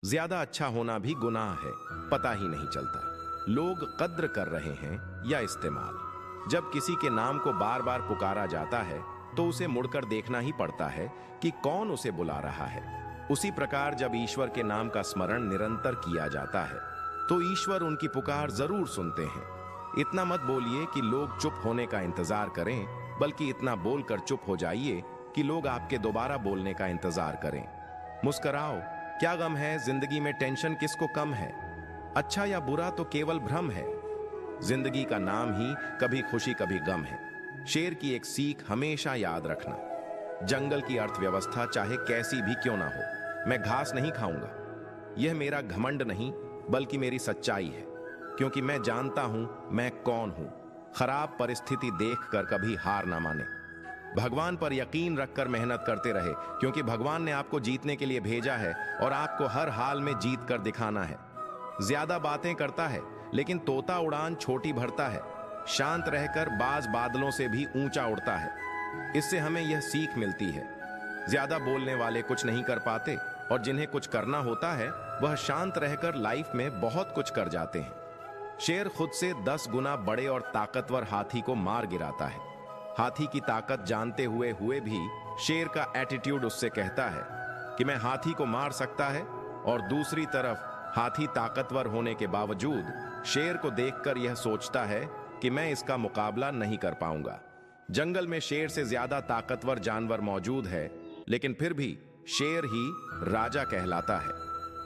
ज्यादा अच्छा होना भी गुनाह है, पता ही नहीं चलता लोग कद्र कर रहे हैं या इस्तेमाल। जब किसी के नाम को बार बार पुकारा जाता है तो उसे मुड़कर देखना ही पड़ता है कि कौन उसे बुला रहा है। उसी प्रकार जब ईश्वर के नाम का स्मरण निरंतर किया जाता है तो ईश्वर उनकी पुकार जरूर सुनते हैं। इतना मत बोलिए कि लोग चुप होने का इंतजार करें, बल्कि इतना बोलकर चुप हो जाइए कि लोग आपके दोबारा बोलने का इंतजार करें। मुस्कुराओ, क्या गम है, जिंदगी में टेंशन किसको कम है। अच्छा या बुरा तो केवल भ्रम है। जिंदगी का नाम ही कभी खुशी कभी गम है। शेर की एक सीख हमेशा याद रखना, जंगल की अर्थव्यवस्था चाहे कैसी भी क्यों ना हो, मैं घास नहीं खाऊंगा। यह मेरा घमंड नहीं बल्कि मेरी सच्चाई है, क्योंकि मैं जानता हूं मैं कौन हूं। खराब परिस्थिति देखकर कभी हार ना माने, भगवान पर यकीन रखकर मेहनत करते रहे, क्योंकि भगवान ने आपको जीतने के लिए भेजा है और आपको हर हाल में जीत कर दिखाना है। ज्यादा बातें करता है लेकिन तोता उड़ान छोटी भरता है, शांत रहकर बाज बादलों से भी ऊंचा उड़ता है। इससे हमें यह सीख मिलती है, ज्यादा बोलने वाले कुछ नहीं कर पाते और जिन्हें कुछ करना होता है वह शांत रहकर लाइफ में बहुत कुछ कर जाते हैं। शेर खुद से 10 गुना बड़े और ताकतवर हाथी को मार गिराता है। हाथी की ताकत जानते हुए भी शेर का एटीट्यूड उससे कहता है कि मैं हाथी को मार सकता है, और दूसरी तरफ हाथी ताकतवर होने के बावजूद शेर को देखकर यह सोचता है कि मैं इसका मुकाबला नहीं कर पाऊंगा। जंगल में शेर से ज्यादा ताकतवर जानवर मौजूद है, लेकिन फिर भी शेर ही राजा कहलाता है।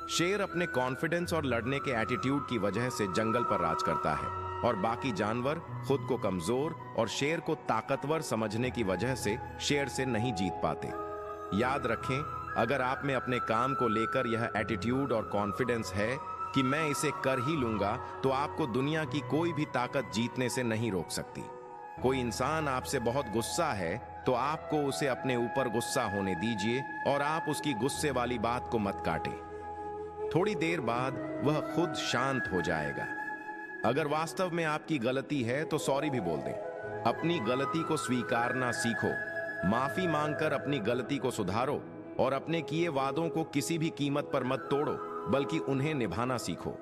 शेर अपने कॉन्फिडेंस और लड़ने के एटीट्यूड की वजह से जंगल पर राज करता है, और बाकी जानवर खुद को कमजोर और शेर को ताकतवर समझने की वजह से शेर से नहीं जीत पाते। याद रखें, अगर आप में अपने काम को लेकर यह एटीट्यूड और कॉन्फिडेंस है कि मैं इसे कर ही लूंगा, तो आपको दुनिया की कोई भी ताकत जीतने से नहीं रोक सकती। कोई इंसान आपसे बहुत गुस्सा है तो आपको उसे अपने ऊपर गुस्सा होने दीजिए और आप उसकी गुस्से वाली बात को मत काटें। थोड़ी देर बाद वह खुद शांत हो जाएगा। अगर वास्तव में आपकी गलती है तो सॉरी भी बोल दें। अपनी गलती को स्वीकारना सीखो, माफी मांगकर अपनी गलती को सुधारो, और अपने किए वादों को किसी भी कीमत पर मत तोड़ो, बल्कि उन्हें निभाना सीखो।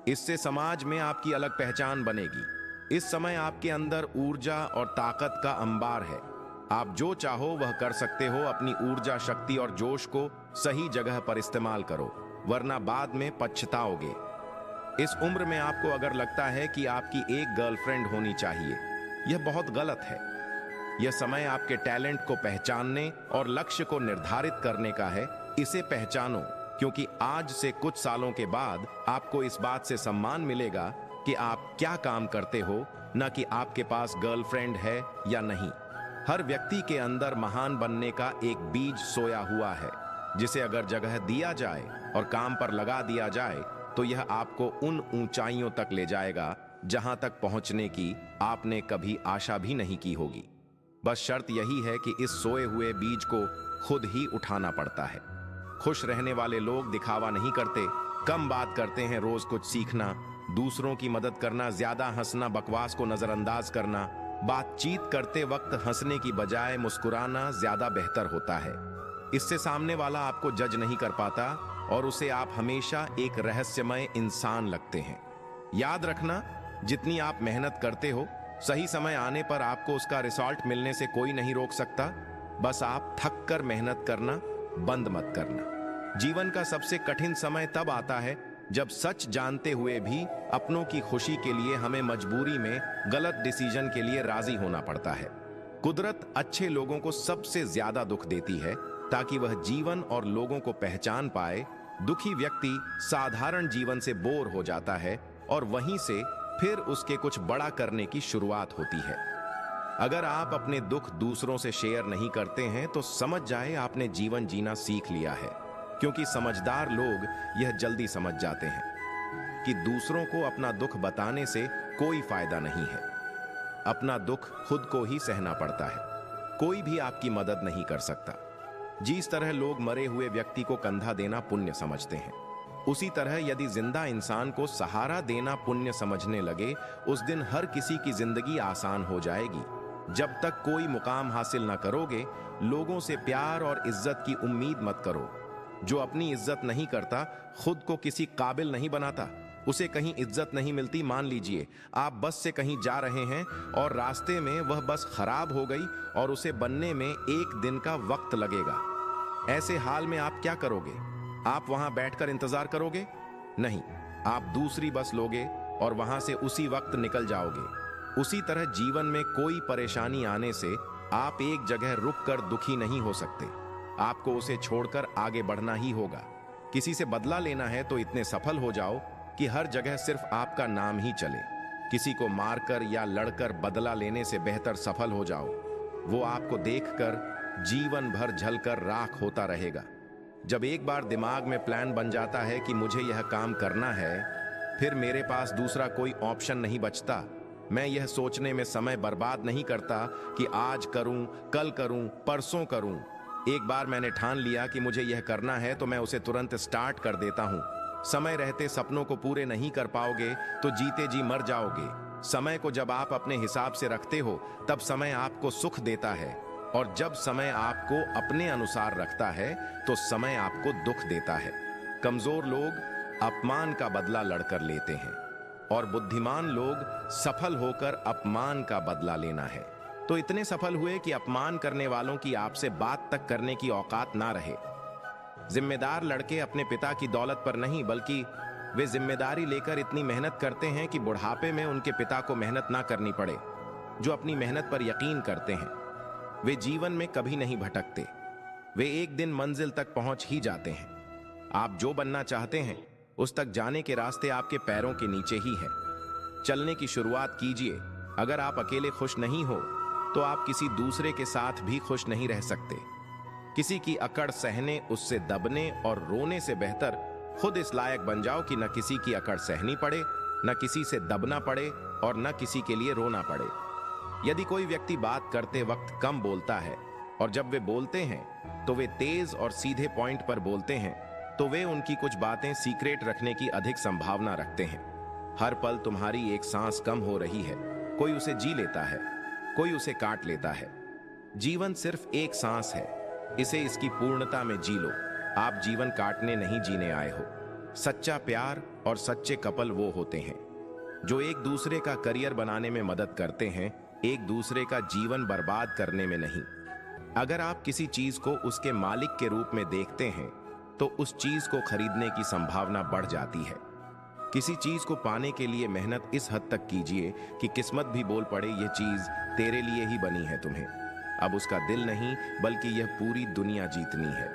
इससे समाज में आपकी अलग पहचान बनेगी। इस समय आपके अंदर ऊर्जा और ताकत का अंबार है। आप जो चाहो वह कर सकते हो। अपनी ऊर्जा, शक्ति और जोश को सही जगह पर इस्तेमाल करो, वरना बाद में पछताओगे। इस उम्र में आपको अगर लगता है कि आपकी एक गर्लफ्रेंड होनी चाहिए, यह बहुत गलत है। यह समय आपके टैलेंट को पहचानने और लक्ष्य को निर्धारित करने का है। इसे पहचानो, क्योंकि आज से कुछ सालों के बाद आपको इस बात से सम्मान मिलेगा कि आप क्या काम करते हो, न कि आपके पास गर्लफ्रेंड है या नहीं। हर व्यक्ति के अंदर महान बनने का एक बीज सोया हुआ है, जिसे अगर जगह दिया जाए और काम पर लगा दिया जाए तो यह आपको उन ऊंचाइयों तक ले जाएगा जहां तक पहुंचने की आपने कभी आशा भी नहीं की होगी। बस शर्त यही है कि इस सोए हुए बीज को खुद ही उठाना पड़ता है। खुश रहने वाले लोग दिखावा नहीं करते, कम बात करते हैं, रोज कुछ सीखना, दूसरों की मदद करना, ज्यादा हंसना, बकवास को नजरअंदाज करना। बातचीत करते वक्त हंसने की बजाय मुस्कुराना ज्यादा बेहतर होता है। इससे सामने वाला आपको जज नहीं कर पाता और उसे आप हमेशा एक रहस्यमय इंसान लगते हैं। याद रखना, जितनी आप मेहनत करते हो, सही समय आने पर आपको उसका रिजल्ट मिलने से कोई नहीं रोक सकता। बस आप थक कर मेहनत करना बंद मत करना। जीवन का सबसे कठिन समय तब आता है जब सच जानते हुए भी अपनों की खुशी के लिए हमें मजबूरी में गलत डिसीजन के लिए राजी होना पड़ता है। कुदरत अच्छे लोगों को सबसे ज्यादा दुख देती है ताकि वह जीवन और लोगों को पहचान पाए। दुखी व्यक्ति साधारण जीवन से बोर हो जाता है और वहीं से फिर उसके कुछ बड़ा करने की शुरुआत होती है। अगर आप अपने दुख दूसरों से शेयर नहीं करते हैं तो समझ जाए आपने जीवन जीना सीख लिया है, क्योंकि समझदार लोग यह जल्दी समझ जाते हैं कि दूसरों को अपना दुख बताने से कोई फायदा नहीं है। अपना दुख खुद को ही सहना पड़ता है, कोई भी आपकी मदद नहीं कर सकता। जिस तरह लोग मरे हुए व्यक्ति को कंधा देना पुण्य समझते हैं, उसी तरह यदि जिंदा इंसान को सहारा देना पुण्य समझने लगे, उस दिन हर किसी की जिंदगी आसान हो जाएगी। जब तक कोई मुकाम हासिल न करोगे, लोगों से प्यार और इज्जत की उम्मीद मत करो। जो अपनी इज्जत नहीं करता खुद को किसी काबिल नहीं बनाता, उसे कहीं इज्जत नहीं मिलती। मान लीजिए आप बस से कहीं जा रहे हैं और रास्ते में वह बस खराब हो गई और उसे बनने में 1 दिन का वक्त लगेगा। ऐसे हाल में आप क्या करोगे? आप वहां बैठकर इंतजार करोगे? नहीं, आप दूसरी बस लोगे और वहां से उसी वक्त निकल जाओगे। उसी तरह जीवन में कोई परेशानी आने से आप एक जगह रुककर दुखी नहीं हो सकते। आपको उसे छोड़कर आगे बढ़ना ही होगा। किसी से बदला लेना है तो इतने सफल हो जाओ कि हर जगह सिर्फ आपका नाम ही चले। किसी को मारकर या लड़कर बदला लेने से बेहतर सफल हो जाओ। वो आपको देखकर जीवन भर जलकर राख होता रहेगा। जब एक बार दिमाग में प्लान बन जाता है कि मुझे यह काम करना है, फिर मेरे पास दूसरा कोई ऑप्शन नहीं बचता। मैं यह सोचने में समय बर्बाद नहीं करता कि आज करूं, कल करूं, परसों करूं। एक बार मैंने ठान लिया कि मुझे यह करना है तो मैं उसे तुरंत स्टार्ट कर देता हूं। समय रहते सपनों को पूरे नहीं कर पाओगे तो जीते जी मर जाओगे। समय को जब आप अपने हिसाब से रखते हो तब समय आपको सुख देता है, और जब समय आपको अपने अनुसार रखता है तो समय आपको दुख देता है। कमजोर लोग अपमान का बदला लड़कर लेते हैं और बुद्धिमान लोग सफल होकर अपमान का बदला लेना है। तो इतने सफल हुए कि अपमान करने वालों की आपसे बात तक करने की औकात ना रहे। जिम्मेदार लड़के अपने पिता की दौलत पर नहीं बल्कि वे जिम्मेदारी लेकर इतनी मेहनत करते हैं कि बुढ़ापे में उनके पिता को मेहनत ना करनी पड़े। जो अपनी मेहनत पर यकीन करते हैं वे जीवन में कभी नहीं भटकते। वे एक दिन मंजिल तक पहुंच ही जाते हैं। आप जो बनना चाहते हैं उस तक जाने के रास्ते आपके पैरों के नीचे ही है। चलने की शुरुआत कीजिए। अगर आप अकेले खुश नहीं हो तो आप किसी दूसरे के साथ भी खुश नहीं रह सकते। किसी की अकड़ सहने, उससे दबने और रोने से बेहतर खुद इस लायक बन जाओ कि न किसी की अकड़ सहनी पड़े, न किसी से दबना पड़े और न किसी के लिए रोना पड़े। यदि कोई व्यक्ति बात करते वक्त कम बोलता है और जब वे बोलते हैं तो वे तेज और सीधे पॉइंट पर बोलते हैं, तो वे उनकी कुछ बातें सीक्रेट रखने की अधिक संभावना रखते हैं। हर पल तुम्हारी एक सांस कम हो रही है। कोई उसे जी लेता है, कोई उसे काट लेता है। जीवन सिर्फ एक सांस है, इसे इसकी पूर्णता में जी लो। आप जीवन काटने नहीं जीने आए हो। सच्चा प्यार और सच्चे कपल वो होते हैं जो एक दूसरे का करियर बनाने में मदद करते हैं, एक दूसरे का जीवन बर्बाद करने में नहीं। अगर आप किसी चीज को उसके मालिक के रूप में देखते हैं तो उस चीज को खरीदने की संभावना बढ़ जाती है। किसी चीज को पाने के लिए मेहनत इस हद तक कीजिए कि किस्मत भी बोल पड़े यह चीज तेरे लिए ही बनी है तुम्हें। अब उसका दिल नहीं बल्कि यह पूरी दुनिया जीतनी है।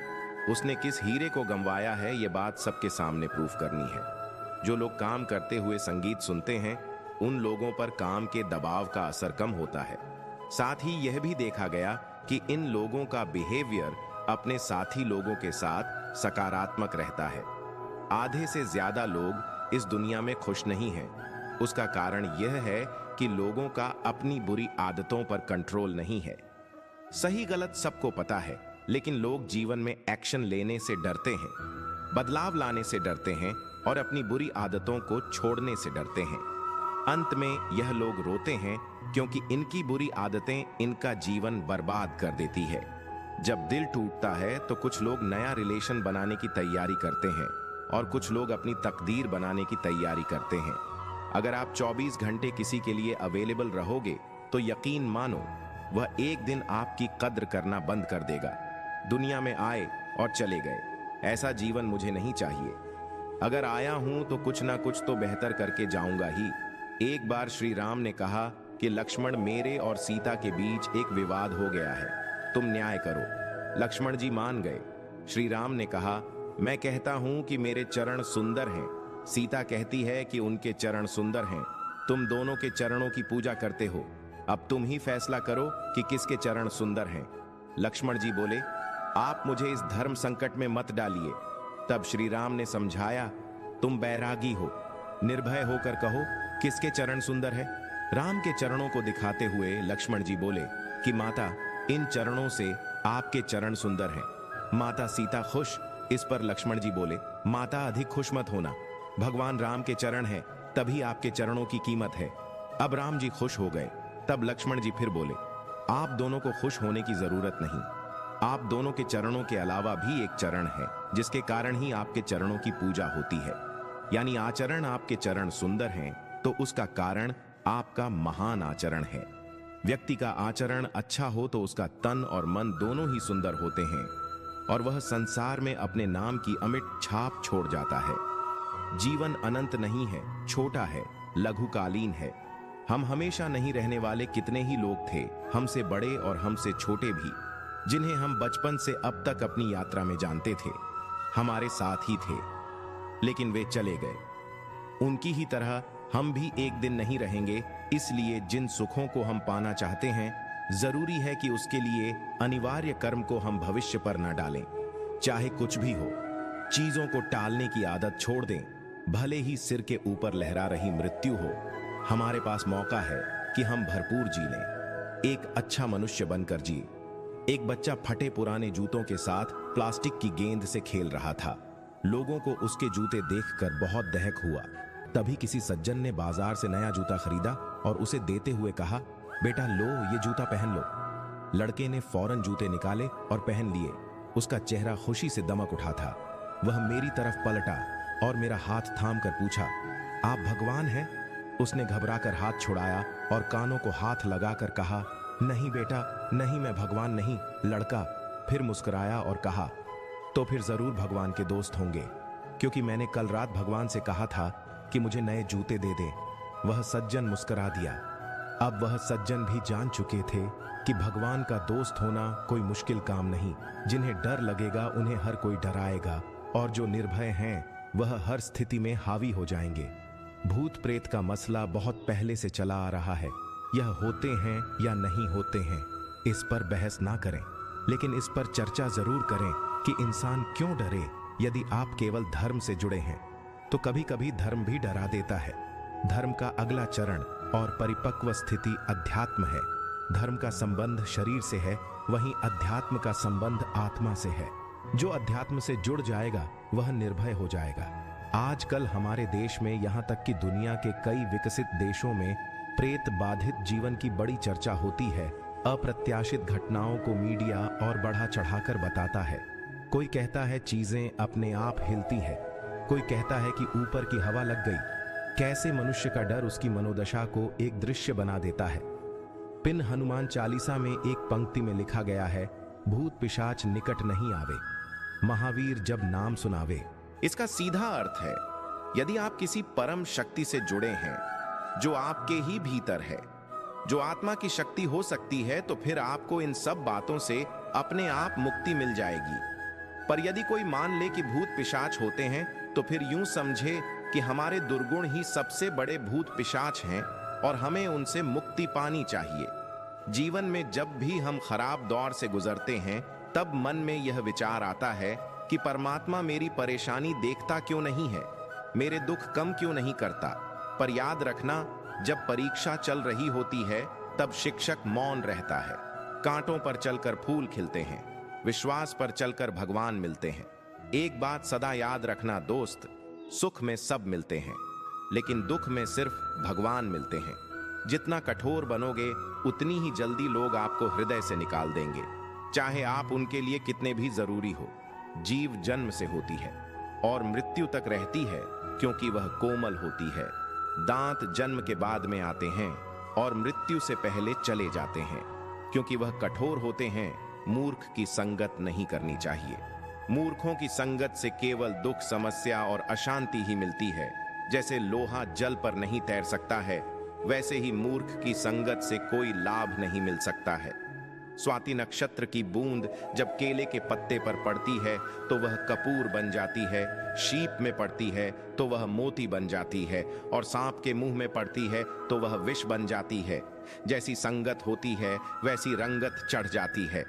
उसने किस हीरे को गंवाया है यह बात सबके सामने प्रूफ करनी है। जो लोग काम करते हुए संगीत सुनते हैं उन लोगों पर काम के दबाव का असर कम होता है। साथ ही यह भी देखा गया कि इन लोगों का बिहेवियर अपने साथी लोगों के साथ सकारात्मक रहता है। आधे से ज्यादा लोग इस दुनिया में खुश नहीं हैं। उसका कारण यह है कि लोगों का अपनी बुरी आदतों पर कंट्रोल नहीं है। सही गलत सबको पता है, लेकिन लोग जीवन में एक्शन लेने से डरते हैं, बदलाव लाने से डरते हैं और अपनी बुरी आदतों को छोड़ने से डरते हैं। अंत में यह लोग रोते हैं क्योंकि इनकी बुरी आदतें इनका जीवन बर्बाद कर देती है। जब दिल टूटता है तो कुछ लोग नया रिलेशन बनाने की तैयारी करते हैं और कुछ लोग अपनी तकदीर बनाने की तैयारी करते हैं। अगर आप 24 घंटे किसी के लिए अवेलेबल रहोगे तो यकीन मानो वह एक दिन आपकी कद्र करना बंद कर देगा। दुनिया में आए और चले गए, ऐसा जीवन मुझे नहीं चाहिए। अगर आया हूं तो कुछ ना कुछ तो बेहतर करके जाऊंगा ही। एक बार श्री राम ने कहा कि लक्ष्मण, मेरे और सीता के बीच एक विवाद हो गया है, तुम न्याय करो। लक्ष्मण जी मान गए। श्री राम ने कहा, मैं कहता हूं कि मेरे चरण सुंदर हैं, सीता कहती है कि उनके चरण सुंदर हैं। तुम दोनों के चरणों की पूजा करते हो, अब तुम ही फैसला करो कि किसके चरण सुंदर हैं। लक्ष्मण जी बोले, आप मुझे इस धर्म संकट में मत डालिए। तब श्री राम ने समझाया, तुम बैरागी हो, निर्भय होकर कहो किसके चरण सुंदर है। राम के चरणों को दिखाते हुए लक्ष्मण जी बोले कि माता, इन चरणों से आपके चरण सुंदर हैं। माता सीता खुश। इस पर लक्ष्मण जी बोले, माता अधिक खुश मत होना, भगवान राम के चरण हैं, तभी आपके चरणों की कीमत है। अब राम जी खुश हो गए। तब लक्ष्मण जी फिर बोले, आप दोनों को खुश होने की जरूरत नहीं, आप दोनों के चरणों के अलावा भी एक चरण है, जिसके कारण ही आपके चरणों की पूजा होती है। यानी आचरण आपके चरण सुंदर हैं तो उसका कारण आपका महान आचरण है। व्यक्ति का आचरण अच्छा हो तो उसका तन और मन दोनों ही सुंदर होते हैं और वह संसार में अपने नाम की अमिट छाप छोड़ जाता है। जीवन अनंत नहीं है, छोटा है, लघुकालीन है। हम हमेशा नहीं रहने वाले कितने ही लोग थे, हमसे बड़े और हमसे छोटे भी, जिन्हें हम बचपन से अब तक अपनी यात्रा में जानते थे, हमारे साथ ही थे, लेकिन वे चले गए। उनकी ही तरह हम भी एक दिन नहीं रहेंगे, इसलिए जिन सुखों को हम पाना चाहते हैं, जरूरी है कि उसके लिए अनिवार्य कर्म को हम भविष्य पर न डालें। चाहे कुछ भी हो, चीजों को टालने की आदत छोड़ दें। भले ही सिर के ऊपर लहरा रही मृत्यु हो, हमारे पास मौका है कि हम भरपूर जी लें, एक अच्छा मनुष्य बनकर जी। एक बच्चा फटे पुराने जूतों के साथ प्लास्टिक की गेंद से खेल रहा था। लोगों को उसके जूते देखकर बहुत दहक हुआ। तभी किसी सज्जन ने बाजार से नया जूता खरीदा और उसे देते हुए कहा, बेटा लो, ये जूता पहन लो। लड़के ने फौरन जूते निकाले और पहन लिए। उसका चेहरा खुशी से दमक उठा था। वह मेरी तरफ पलटा और मेरा हाथ थाम कर पूछा, आप भगवान हैं? उसने घबराकर हाथ छुड़ाया और कानों को हाथ लगाकर कहा, नहीं बेटा, नहीं, मैं भगवान नहीं। लड़का फिर मुस्कुराया और कहा, तो फिर जरूर भगवान के दोस्त होंगे, क्योंकि मैंने कल रात भगवान से कहा था कि मुझे नए जूते दे दे। वह सज्जन मुस्कुरा दिया। अब वह सज्जन भी जान चुके थे कि भगवान का दोस्त होना कोई मुश्किल काम नहीं। जिन्हें डर लगेगा उन्हें हर कोई डराएगा, और जो निर्भय हैं वह हर स्थिति में हावी हो जाएंगे। भूत प्रेत का मसला बहुत पहले से चला आ रहा है। यह होते हैं या नहीं होते हैं, इस पर बहस ना करें, लेकिन इस पर चर्चा जरूर करें कि इंसान क्यों डरे। यदि आप केवल धर्म से जुड़े हैं तो कभी कभी धर्म भी डरा देता है। धर्म का अगला चरण और परिपक्व स्थिति अध्यात्म है। धर्म का संबंध शरीर से है, वहीं अध्यात्म का संबंध आत्मा से है। जो अध्यात्म से जुड़ जाएगा वह निर्भय हो जाएगा। आजकल हमारे देश में, यहाँ तक कि दुनिया के कई विकसित देशों में प्रेत बाधित जीवन की बड़ी चर्चा होती है। अप्रत्याशित घटनाओं को मीडिया और बढ़ा चढ़ाकर बताता है। कोई कहता है चीजें अपने आप हिलती है, कोई कहता है कि ऊपर की हवा लग गई। कैसे मनुष्य का डर उसकी मनोदशा को एक दृश्य बना देता है। पिन हनुमान चालीसा में एक पंक्ति में लिखा गया है, भूत पिशाच निकट नहीं आवे, महावीर जब नाम सुनावे। इसका सीधा अर्थ है, यदि आप किसी परम शक्ति से जुड़े हैं जो आपके ही भीतर है, जो आत्मा की शक्ति हो सकती है, तो फिर आपको इन सब बातों से अपने आप मुक्ति मिल जाएगी। पर यदि कोई मान ले कि भूत पिशाच होते हैं, तो फिर यूं समझे कि हमारे दुर्गुण ही सबसे बड़े भूत पिशाच हैं और हमें उनसे मुक्ति पानी चाहिए। जीवन में जब भी हम खराब दौर से गुजरते हैं, तब मन में यह विचार आता है कि परमात्मा मेरी परेशानी देखता क्यों नहीं है, मेरे दुख कम क्यों नहीं करता। पर याद रखना, जब परीक्षा चल रही होती है तब शिक्षक मौन रहता है। कांटों पर चलकर फूल खिलते हैं, विश्वास पर चलकर भगवान मिलते हैं। एक बात सदा याद रखना दोस्त, सुख में सब मिलते हैं, लेकिन दुख में सिर्फ भगवान मिलते हैं। जितना कठोर बनोगे उतनी ही जल्दी लोग आपको हृदय से निकाल देंगे, चाहे आप उनके लिए कितने भी जरूरी हो। जीव जन्म से होती है और मृत्यु तक रहती है, क्योंकि वह कोमल होती है। दांत जन्म के बाद में आते हैं और मृत्यु से पहले चले जाते हैं, क्योंकि वह कठोर होते हैं। मूर्ख की संगत नहीं करनी चाहिए। मूर्खों की संगत से केवल दुख, समस्या और अशांति ही मिलती है। जैसे लोहा जल पर नहीं तैर सकता है, वैसे ही मूर्ख की संगत से कोई लाभ नहीं मिल सकता है। स्वाति नक्षत्र की बूंद जब केले के पत्ते पर पड़ती है तो वह कपूर बन जाती है, शीप में पड़ती है तो वह मोती बन जाती है, और सांप के मुंह में पड़ती है तो वह विष बन जाती है। जैसी संगत होती है वैसी रंगत चढ़ जाती है।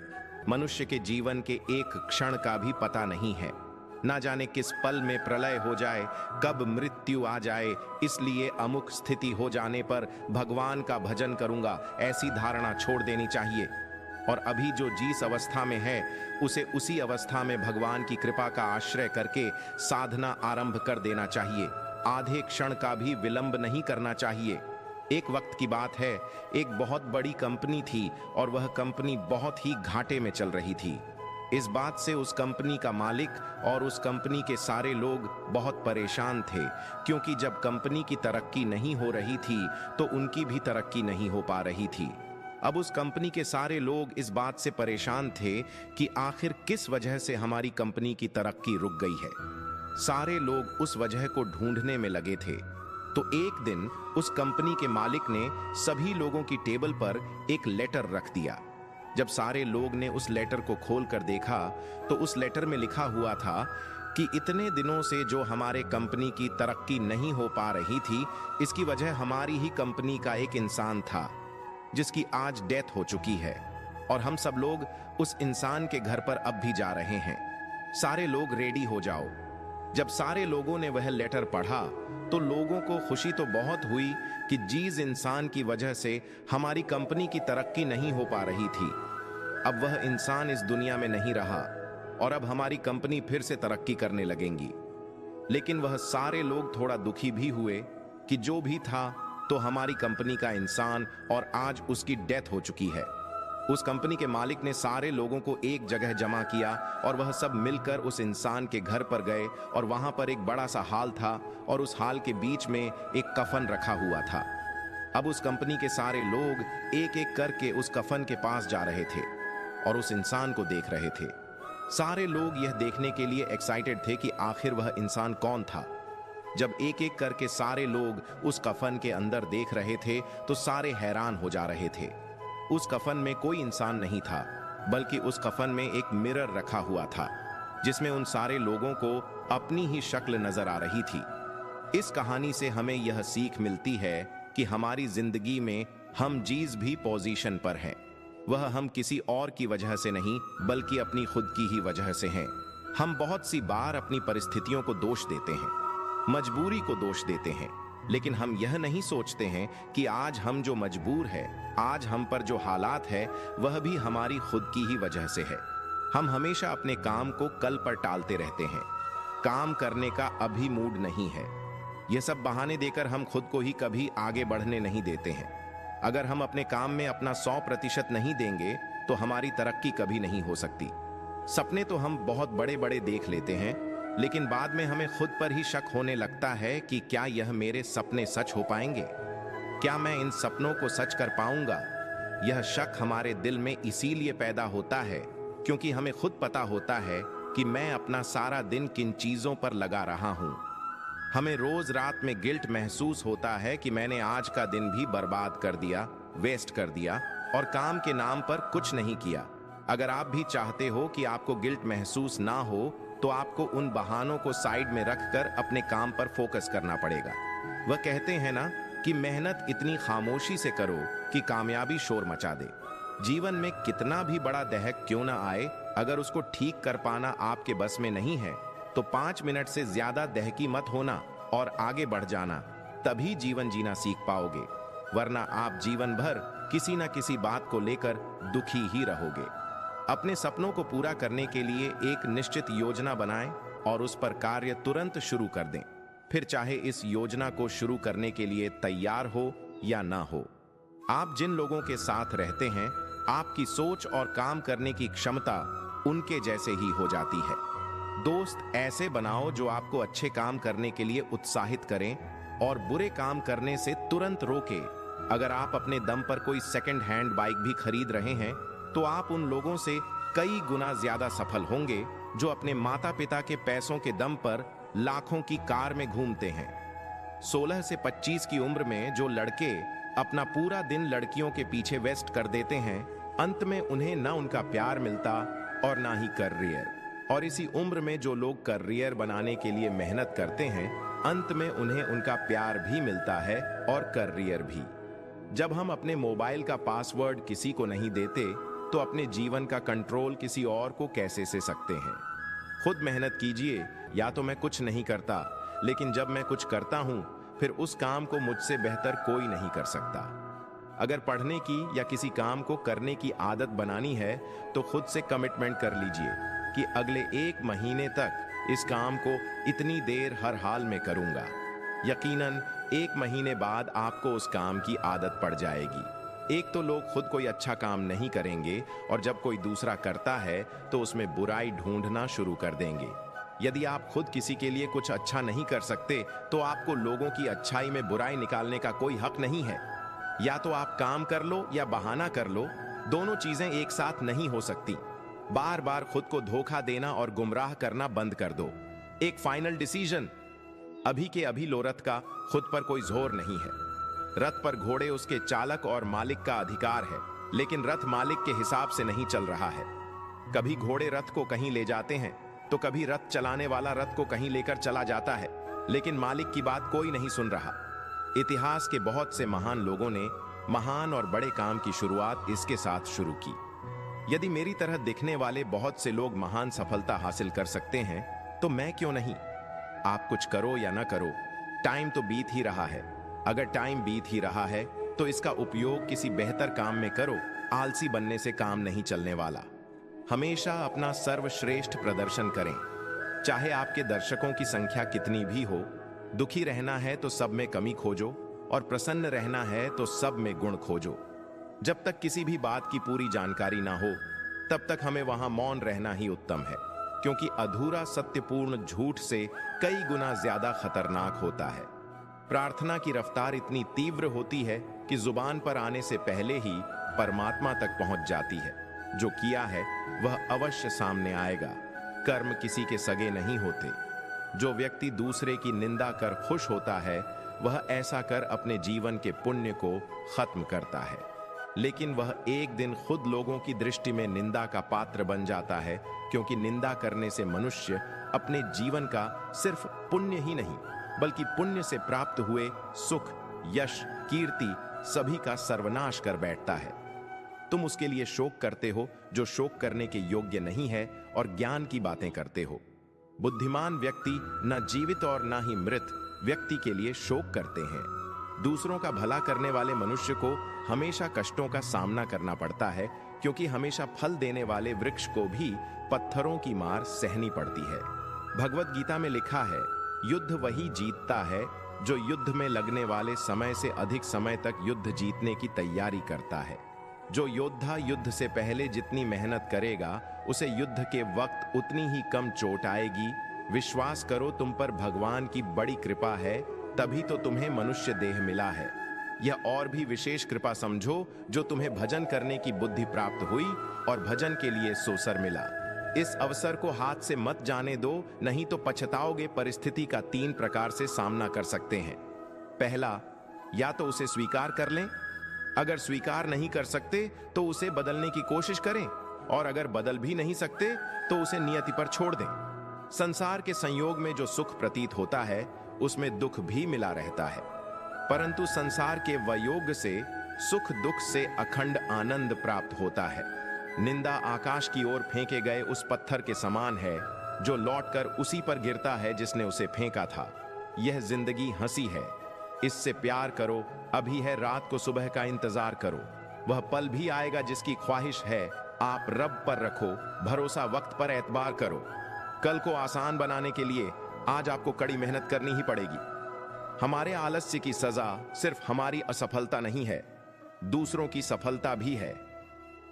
मनुष्य के जीवन के एक क्षण का भी पता नहीं है, ना जाने किस पल में प्रलय हो जाए, कब मृत्यु आ जाए। इसलिए अमुक स्थिति हो जाने पर भगवान का भजन करूंगा, ऐसी धारणा छोड़ देनी चाहिए। और अभी जो जिस अवस्था में है उसे उसी अवस्था में भगवान की कृपा का आश्रय करके साधना आरंभ कर देना चाहिए। आधे क्षण का भी विलंब नहीं करना चाहिए। एक वक्त की बात है, एक बहुत बड़ी कंपनी थी और वह कंपनी बहुत ही घाटे में चल रही थी। इस बात से उस कंपनी का मालिक और उस कंपनी के सारे लोग बहुत परेशान थे, क्योंकि जब कंपनी की तरक्की नहीं हो रही थी तो उनकी भी तरक्की नहीं हो पा रही थी। अब उस कंपनी के सारे लोग इस बात से परेशान थे कि आखिर किस वजह से हमारी कंपनी की तरक्की रुक गई है। सारे लोग उस वजह को ढूंढने में लगे थे। तो एक दिन उस कंपनी के मालिक ने सभी लोगों की टेबल पर एक लेटर रख दिया। जब सारे लोग ने उस लेटर को खोलकर देखा तो उस लेटर में लिखा हुआ था कि इतने दिनों से जो हमारे कंपनी की तरक्की नहीं हो पा रही थी, इसकी वजह हमारी ही कंपनी का एक इंसान था जिसकी आज डेथ हो चुकी है, और हम सब लोग उस इंसान के घर पर अब भी जा रहे हैं। सारे लोग रेडी हो जाओ। जब सारे लोगों ने वह लेटर पढ़ा तो लोगों को खुशी तो बहुत हुई कि जिस इंसान की वजह से हमारी कंपनी की तरक्की नहीं हो पा रही थी, अब वह इंसान इस दुनिया में नहीं रहा और अब हमारी कंपनी फिर से तरक्की करने लगेंगी। लेकिन वह सारे लोग थोड़ा दुखी भी हुए कि जो भी था तो हमारी कंपनी का इंसान और आज उसकी डेथ हो चुकी है। उस कंपनी के मालिक ने सारे लोगों को एक जगह जमा किया और वह सब मिलकर उस इंसान के घर पर गए, और वहां पर एक बड़ा सा हाल था और उस हाल के बीच में एक कफन रखा हुआ था। अब उस कंपनी के सारे लोग एक एक करके उस कफन के पास जा रहे थे और उस इंसान को देख रहे थे। सारे लोग यह देखने के लिए एक्साइटेड थे कि आखिर वह इंसान कौन था। जब एक एक करके सारे लोग उस कफन के अंदर देख रहे थे तो सारे हैरान हो जा रहे थे। उस कफन में कोई इंसान नहीं था, बल्कि उस कफन में एक मिरर रखा हुआ था जिसमें उन सारे लोगों को अपनी ही शक्ल नजर आ रही थी। इस कहानी से हमें यह सीख मिलती है कि हमारी जिंदगी में हम जिस भी पोजीशन पर हैं, वह हम किसी और की वजह से नहीं बल्कि अपनी खुद की ही वजह से हैं। हम बहुत सी बार अपनी परिस्थितियों को दोष देते हैं, मजबूरी को दोष देते हैं, लेकिन हम यह नहीं सोचते हैं कि आज हम जो मजबूर है, आज हम पर जो हालात है, वह भी हमारी खुद की ही वजह से है। हम हमेशा अपने काम को कल पर टालते रहते हैं। काम करने का अभी मूड नहीं है, यह सब बहाने देकर हम खुद को ही कभी आगे बढ़ने नहीं देते हैं। अगर हम अपने काम में अपना 100% नहीं देंगे तो हमारी तरक्की कभी नहीं हो सकती। सपने तो हम बहुत बड़े बड़े देख लेते हैं, लेकिन बाद में हमें खुद पर ही शक होने लगता है कि क्या यह मेरे सपने सच हो पाएंगे, क्या मैं इन सपनों को सच कर पाऊंगा। यह शक हमारे दिल में इसीलिए पैदा होता है क्योंकि हमें खुद पता होता है कि मैं अपना सारा दिन किन चीजों पर लगा रहा हूं। हमें रोज रात में गिल्ट महसूस होता है कि मैंने आज का दिन भी बर्बाद कर दिया, वेस्ट कर दिया और काम के नाम पर कुछ नहीं किया। अगर आप भी चाहते हो कि आपको गिल्ट महसूस ना हो तो आपको उन बहानों को साइड में रखकर अपने काम पर फोकस करना पड़ेगा। वह कहते हैं ना कि मेहनत इतनी खामोशी से करो कि कामयाबी शोर मचा दे। जीवन में कितना भी बड़ा दहक क्यों ना आए, अगर उसको ठीक कर पाना आपके बस में नहीं है तो 5 मिनट से ज्यादा दहकी मत होना और आगे बढ़ जाना, तभी जीवन जीना सीख पाओगे, वरना आप जीवन भर किसी न किसी बात को लेकर दुखी ही रहोगे। अपने सपनों को पूरा करने के लिए एक निश्चित योजना बनाएं और उस पर कार्य तुरंत शुरू कर दें। फिर चाहे इस योजना को शुरू करने के लिए तैयार हो या ना हो। आप जिन लोगों के साथ रहते हैं, आपकी सोच और काम करने की क्षमता उनके जैसे ही हो जाती है। दोस्त ऐसे बनाओ जो आपको अच्छे काम करने के लिए उत्साहित करें और बुरे काम करने से तुरंत रोके। अगर आप अपने दम पर कोई सेकंड हैंड बाइक भी खरीद रहे हैं तो आप उन लोगों से कई गुना ज्यादा सफल होंगे जो अपने माता पिता के पैसों के दम पर लाखों की कार में घूमते हैं। 16 से 25 की उम्र में जो लड़के अपना पूरा दिन लड़कियों के पीछे वेस्ट कर देते हैं, अंत में उन्हें ना उनका प्यार मिलता और ना ही करियर। और इसी उम्र में जो लोग करियर बनाने के लिए मेहनत करते हैं, अंत में उन्हें उनका प्यार भी मिलता है और करियर भी। जब हम अपने मोबाइल का पासवर्ड किसी को नहीं देते तो अपने जीवन का कंट्रोल किसी और को कैसे से सकते हैं। खुद मेहनत कीजिए। या तो मैं कुछ नहीं करता, लेकिन जब मैं कुछ करता हूं फिर उस काम को मुझसे बेहतर कोई नहीं कर सकता। अगर पढ़ने की या किसी काम को करने की आदत बनानी है तो खुद से कमिटमेंट कर लीजिए कि अगले 1 महीने तक इस काम को इतनी देर हर हाल में करूंगा। यकीनन 1 महीने बाद आपको उस काम की आदत पड़ जाएगी। एक तो लोग खुद कोई अच्छा काम नहीं करेंगे और जब कोई दूसरा करता है तो उसमें बुराई ढूंढना शुरू कर देंगे। यदि आप खुद किसी के लिए कुछ अच्छा नहीं कर सकते तो आपको लोगों की अच्छाई में बुराई निकालने का कोई हक नहीं है। या तो आप काम कर लो या बहाना कर लो, दोनों चीजें एक साथ नहीं हो सकती। बार बार खुद को धोखा देना और गुमराह करना बंद कर दो। एक फाइनल डिसीजन, अभी के अभी लो रथ का खुद पर कोई जोर नहीं है। रथ पर घोड़े उसके चालक और मालिक का अधिकार है, लेकिन रथ मालिक के हिसाब से नहीं चल रहा है। कभी घोड़े रथ को कहीं ले जाते हैं तो कभी रथ चलाने वाला रथ को कहीं लेकर चला जाता है, लेकिन मालिक की बात कोई नहीं सुन रहा। इतिहास के बहुत से महान लोगों ने महान और बड़े काम की शुरुआत इसके साथ शुरू की। यदि मेरी तरह दिखने वाले बहुत से लोग महान सफलता हासिल कर सकते हैं तो मैं क्यों नहीं। आप कुछ करो या ना करो, टाइम तो बीत ही रहा है। अगर टाइम बीत ही रहा है तो इसका उपयोग किसी बेहतर काम में करो। आलसी बनने से काम नहीं चलने वाला। हमेशा अपना सर्वश्रेष्ठ प्रदर्शन करें, चाहे आपके दर्शकों की संख्या कितनी भी हो। दुखी रहना है तो सब में कमी खोजो और प्रसन्न रहना है तो सब में गुण खोजो। जब तक किसी भी बात की पूरी जानकारी ना हो तब तक हमें वहां मौन रहना ही उत्तम है, क्योंकि अधूरा सत्यपूर्ण झूठ से कई गुना ज्यादा खतरनाक होता है। प्रार्थना की रफ्तार इतनी तीव्र होती है कि जुबान पर आने से पहले ही परमात्मा तक पहुंच जाती है। जो किया है वह अवश्य सामने आएगा। कर्म किसी के सगे नहीं होते। जो व्यक्ति दूसरे की निंदा कर खुश होता है वह ऐसा कर अपने जीवन के पुण्य को खत्म करता है, लेकिन वह एक दिन खुद लोगों की दृष्टि में निंदा का पात्र बन जाता है, क्योंकि निंदा करने से मनुष्य अपने जीवन का सिर्फ पुण्य ही नहीं बल्कि पुण्य से प्राप्त हुए सुख, यश, कीर्ति सभी का सर्वनाश कर बैठता है। तुम उसके लिए शोक करते हो जो शोक करने के योग्य नहीं है और ज्ञान की बातें करते हो। बुद्धिमान व्यक्ति न जीवित और न ही मृत व्यक्ति के लिए शोक करते हैं। दूसरों का भला करने वाले मनुष्य को हमेशा कष्टों का सामना करना पड़ता है, क्योंकि हमेशा फल देने वाले वृक्ष को भी पत्थरों की मार सहनी पड़ती है। भगवत गीता में लिखा है, युद्ध वही जीतता है जो युद्ध में लगने वाले समय से अधिक समय तक युद्ध जीतने की तैयारी करता है। जो योद्धा युद्ध से पहले जितनी मेहनत करेगा उसे युद्ध के वक्त उतनी ही कम चोट आएगी। विश्वास करो तुम पर भगवान की बड़ी कृपा है, तभी तो तुम्हें मनुष्य देह मिला है। यह और भी विशेष कृपा समझो जो तुम्हें भजन करने की बुद्धि प्राप्त हुई और भजन के लिए सोसर मिला। इस अवसर को हाथ से मत जाने दो, नहीं तो पछताओगे। परिस्थिति का 3 प्रकार से सामना कर सकते हैं। पहला, या तो उसे स्वीकार कर लें, अगर स्वीकार नहीं कर सकते तो उसे बदलने की कोशिश करें, और अगर बदल भी नहीं सकते तो उसे नियति पर छोड़ दें। संसार के संयोग में जो सुख प्रतीत होता है उसमें दुख भी मिला रहता है, परंतु संसार के वयोग से सुख दुख से अखंड आनंद प्राप्त होता है। निंदा आकाश की ओर फेंके गए उस पत्थर के समान है जो लौटकर उसी पर गिरता है जिसने उसे फेंका था। यह जिंदगी हंसी है, इससे प्यार करो। अभी है रात को सुबह का इंतजार करो। वह पल भी आएगा जिसकी ख्वाहिश है आप रब पर रखो भरोसा, वक्त पर एतबार करो। कल को आसान बनाने के लिए आज आपको कड़ी मेहनत करनी ही पड़ेगी। हमारे आलस्य की सजा सिर्फ हमारी असफलता नहीं है, दूसरों की सफलता भी है।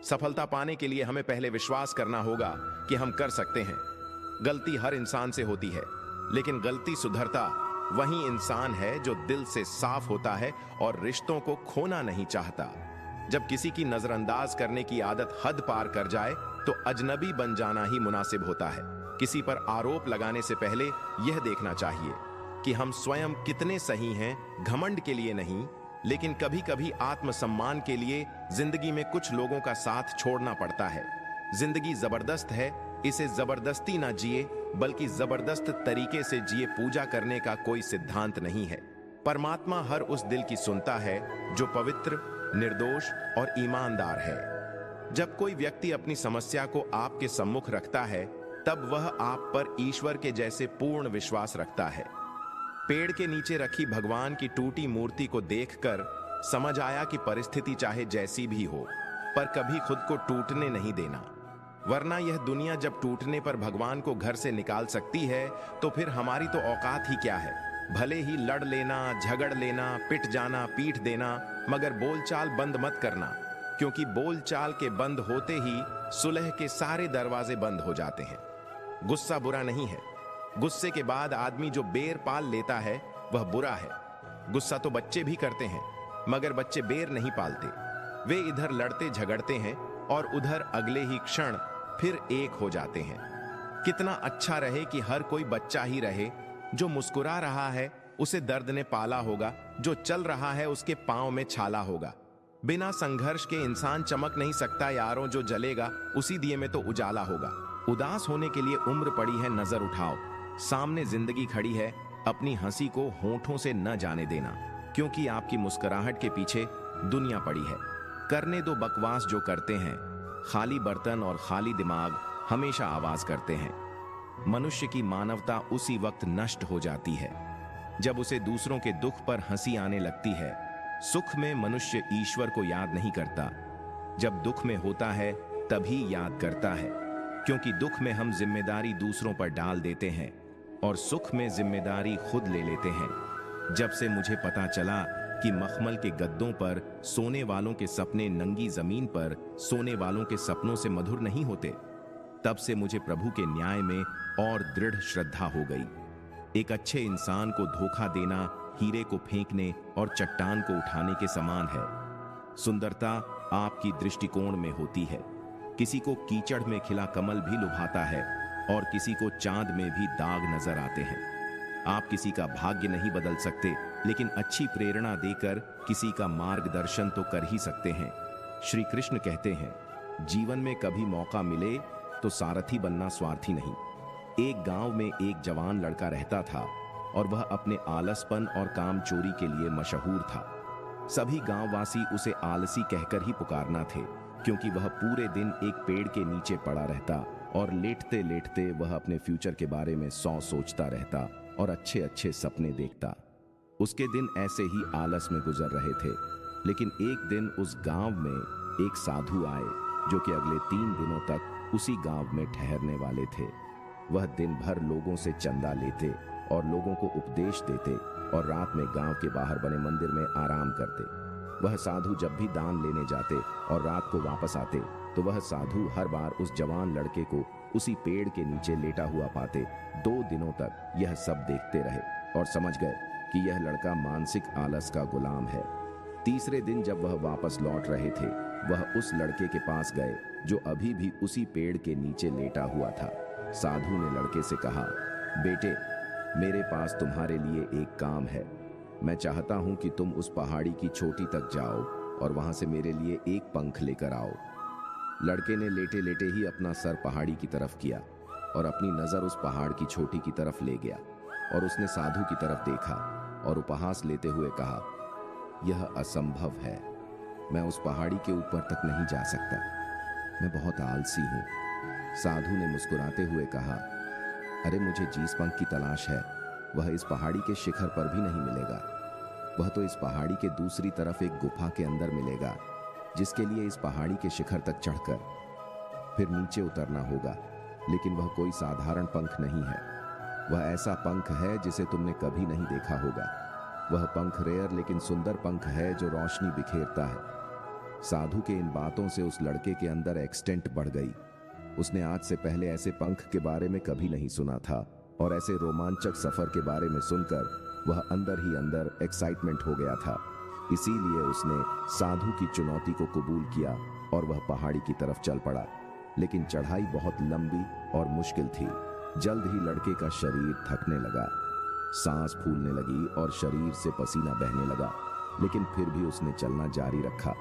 सफलता पाने के लिए हमें पहले विश्वास करना होगा कि हम कर सकते हैं। गलती हर इंसान से होती है, लेकिन गलती सुधरता वही इंसान है जो दिल से साफ होता है और रिश्तों को खोना नहीं चाहता। जब किसी की नजरअंदाज करने की आदत हद पार कर जाए तो अजनबी बन जाना ही मुनासिब होता है। किसी पर आरोप लगाने से पहले यह देखना चाहिए कि हम स्वयं कितने सही हैं, घमंड के लिए नहीं, लेकिन कभी कभी आत्मसम्मान के लिए जिंदगी में कुछ लोगों का साथ छोड़ना पड़ता है। जिंदगी जबरदस्त है, इसे जबरदस्ती ना जिए बल्कि जबरदस्त तरीके से जिए। पूजा करने का कोई सिद्धांत नहीं है। परमात्मा हर उस दिल की सुनता है जो पवित्र, निर्दोष और ईमानदार है। जब कोई व्यक्ति अपनी समस्या को आपके सम्मुख रखता है तब वह आप पर ईश्वर के जैसे पूर्ण विश्वास रखता है। पेड़ के नीचे रखी भगवान की टूटी मूर्ति को देखकर समझ आया कि परिस्थिति चाहे जैसी भी हो पर कभी खुद को टूटने नहीं देना, वरना यह दुनिया जब टूटने पर भगवान को घर से निकाल सकती है तो फिर हमारी तो औकात ही क्या है। भले ही लड़ लेना, झगड़ लेना, पिट जाना, पीट देना, मगर बोलचाल बंद मत करना, क्योंकि बोलचाल के बंद होते ही सुलह के सारे दरवाजे बंद हो जाते हैं। गुस्सा बुरा नहीं है। गुस्से के बाद आदमी जो बेर पाल लेता है वह बुरा है। गुस्सा तो बच्चे भी करते हैं, मगर बच्चे बेर नहीं पालते। वे इधर लड़ते झगड़ते हैं और उधर अगले ही क्षण फिर एक हो जाते हैं। कितना अच्छा रहे कि हर कोई बच्चा ही रहे। जो मुस्कुरा रहा है उसे दर्द ने पाला होगा, जो चल रहा है उसके पांव में छाला होगा। बिना संघर्ष के इंसान चमक नहीं सकता यारों, जो जलेगा उसी दिए में तो उजाला होगा। उदास होने के लिए उम्र पड़ी है, नजर उठाओ, सामने जिंदगी खड़ी है, अपनी हंसी को होठों से न जाने देना, क्योंकि आपकी मुस्कुराहट के पीछे दुनिया पड़ी है। करने दो बकवास जो करते हैं, खाली बर्तन और खाली दिमाग हमेशा आवाज करते हैं। मनुष्य की मानवता उसी वक्त नष्ट हो जाती है जब उसे दूसरों के दुख पर हंसी आने लगती है। सुख में मनुष्य ईश्वर को याद नहीं करता, जब दुख में होता है तभी याद करता है, क्योंकि दुख में हम जिम्मेदारी दूसरों पर डाल देते हैं और सुख में जिम्मेदारी खुद ले लेते हैं। जब से मुझे पता चला कि मखमल के गद्दों पर सोने वालों के सपने नंगी जमीन पर सोने वालों के सपनों से मधुर नहीं होते, तब से मुझे प्रभु के न्याय में और दृढ़ श्रद्धा हो गई। एक अच्छे इंसान को धोखा देना हीरे को फेंकने और चट्टान को उठाने के समान है। सुंदरता आपकी दृष्टिकोण में होती है। किसी को कीचड़ में खिला कमल भी लुभाता है और किसी को चांद में भी दाग नजर आते हैं। आप किसी का भाग्य नहीं बदल सकते, लेकिन अच्छी प्रेरणा देकर किसी का मार्गदर्शन तो कर ही सकते हैं। श्री कृष्ण कहते हैं, जीवन में कभी मौका मिले तो सारथी बनना स्वार्थी नहीं। एक गांव में एक जवान लड़का रहता था और वह अपने आलसपन और काम चोरी के लिए मशहूर था। सभी गांववासी उसे आलसी कहकर ही पुकारना थे, क्योंकि वह पूरे दिन एक पेड़ के नीचे पड़ा रहता और लेटते लेटते वह अपने फ्यूचर के बारे में सोचता रहता और अच्छे अच्छे सपने देखता। उसके दिन ऐसे ही आलस में गुजर रहे थे, लेकिन एक दिन उस गांव में एक साधु आए जो कि अगले 3 दिनों तक उसी गांव में ठहरने वाले थे। वह दिन भर लोगों से चंदा लेते और लोगों को उपदेश देते और रात में गांव के बाहर बने मंदिर में आराम करते। वह साधु जब भी दान लेने जाते और रात को वापस आते तो वह साधु हर बार उस जवान लड़के को उसी पेड़ के नीचे लेटा हुआ पाते। 2 दिनों तक यह सब देखते रहे और समझ गए कि यह लड़का मानसिक आलस का गुलाम है। तीसरे दिन जब वह वापस लौट रहे थे, वह उस लड़के के पास गए जो अभी भी उसी पेड़ के नीचे लेटा हुआ था। साधु ने लड़के से कहा, बेटे, मेरे पास तुम्हारे लिए एक काम है। मैं चाहता हूं कि तुम उस पहाड़ी की चोटी तक जाओ और वहां से मेरे लिए एक पंख लेकर आओ। लड़के ने लेटे लेटे ही अपना सर पहाड़ी की तरफ किया और अपनी नजर उस पहाड़ की चोटी की तरफ ले गया और उसने साधु की तरफ देखा और उपहास लेते हुए कहा, यह असंभव है। मैं उस पहाड़ी के ऊपर तक नहीं जा सकता। मैं बहुत आलसी हूं। साधु ने मुस्कुराते हुए कहा, अरे मुझे जिस पंख की तलाश है वह इस पहाड़ी के शिखर पर भी नहीं मिलेगा। वह तो इस पहाड़ी के दूसरी तरफ एक गुफा के अंदर मिलेगा, जिसके लिए इस पहाड़ी के शिखर तक चढ़कर फिर नीचे उतरना होगा। लेकिन वह कोई साधारण पंख नहीं है। वह ऐसा पंख है जिसे तुमने कभी नहीं देखा होगा। वह पंख रेयर लेकिन सुंदर पंख है जो रोशनी बिखेरता है। साधु के इन बातों से उस लड़के के अंदर एक्सटेंट बढ़ गई। उसने आज से पहले ऐसे पंख के बारे में कभी नहीं सुना था और ऐसे रोमांचक सफर के बारे में सुनकर वह अंदर ही अंदर एक्साइटमेंट हो गया था। इसीलिए उसने साधु की चुनौती को कबूल किया और वह पहाड़ी की तरफ चल पड़ा। लेकिन चढ़ाई बहुत लंबी और मुश्किल थी। जल्द ही लड़के का शरीर थकने लगा, सांस फूलने लगी और शरीर से पसीना बहने लगा, लेकिन फिर भी उसने चलना जारी रखा।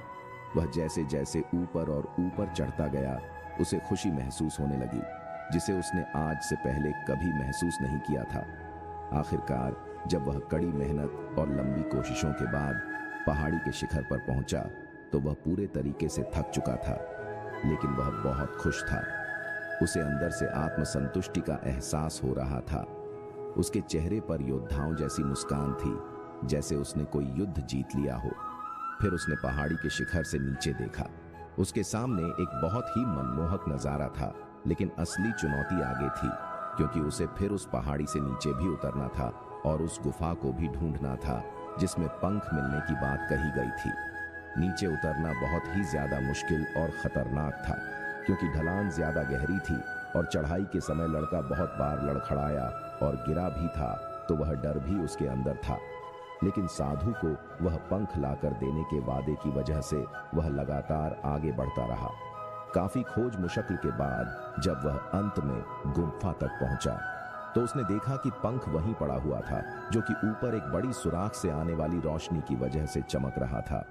वह जैसे जैसे ऊपर और ऊपर चढ़ता गया, उसे खुशी महसूस होने लगी, जिसे उसने आज से पहले कभी महसूस नहीं किया था। आखिरकार जब वह कड़ी मेहनत और लंबी कोशिशों के बाद पहाड़ी के शिखर पर पहुंचा तो वह पूरे तरीके से थक चुका था, लेकिन वह बहुत खुश था। उसे अंदर से आत्मसंतुष्टि का एहसास हो रहा था। उसके चेहरे पर योद्धाओं जैसी मुस्कान थी, जैसे उसने कोई युद्ध जीत लिया हो। फिर उसने पहाड़ी के शिखर से नीचे देखा। उसके सामने एक बहुत ही मनमोहक नजारा था, लेकिन असली चुनौती आगे थी, क्योंकि उसे फिर उस पहाड़ी से नीचे भी उतरना था और उस गुफा को भी ढूंढना था जिसमें पंख मिलने की बात कही गई थी। नीचे उतरना बहुत ही ज्यादा मुश्किल और खतरनाक था, क्योंकि ढलान ज्यादा गहरी थी और चढ़ाई के समय लड़का बहुत बार लड़खड़ाया और गिरा भी था, तो वह डर भी उसके अंदर था। लेकिन साधु को वह पंख लाकर देने के वादे की वजह से वह लगातार आगे बढ़ता रहा। काफी खोज मुश्किल के बाद जब वह अंत में गुफा तक पहुंचा, तो उसने देखा कि पंख वहीं पड़ा हुआ था, जो कि ऊपर एक बड़ी सुराख से आने वाली रोशनी की वजह से चमक रहा था।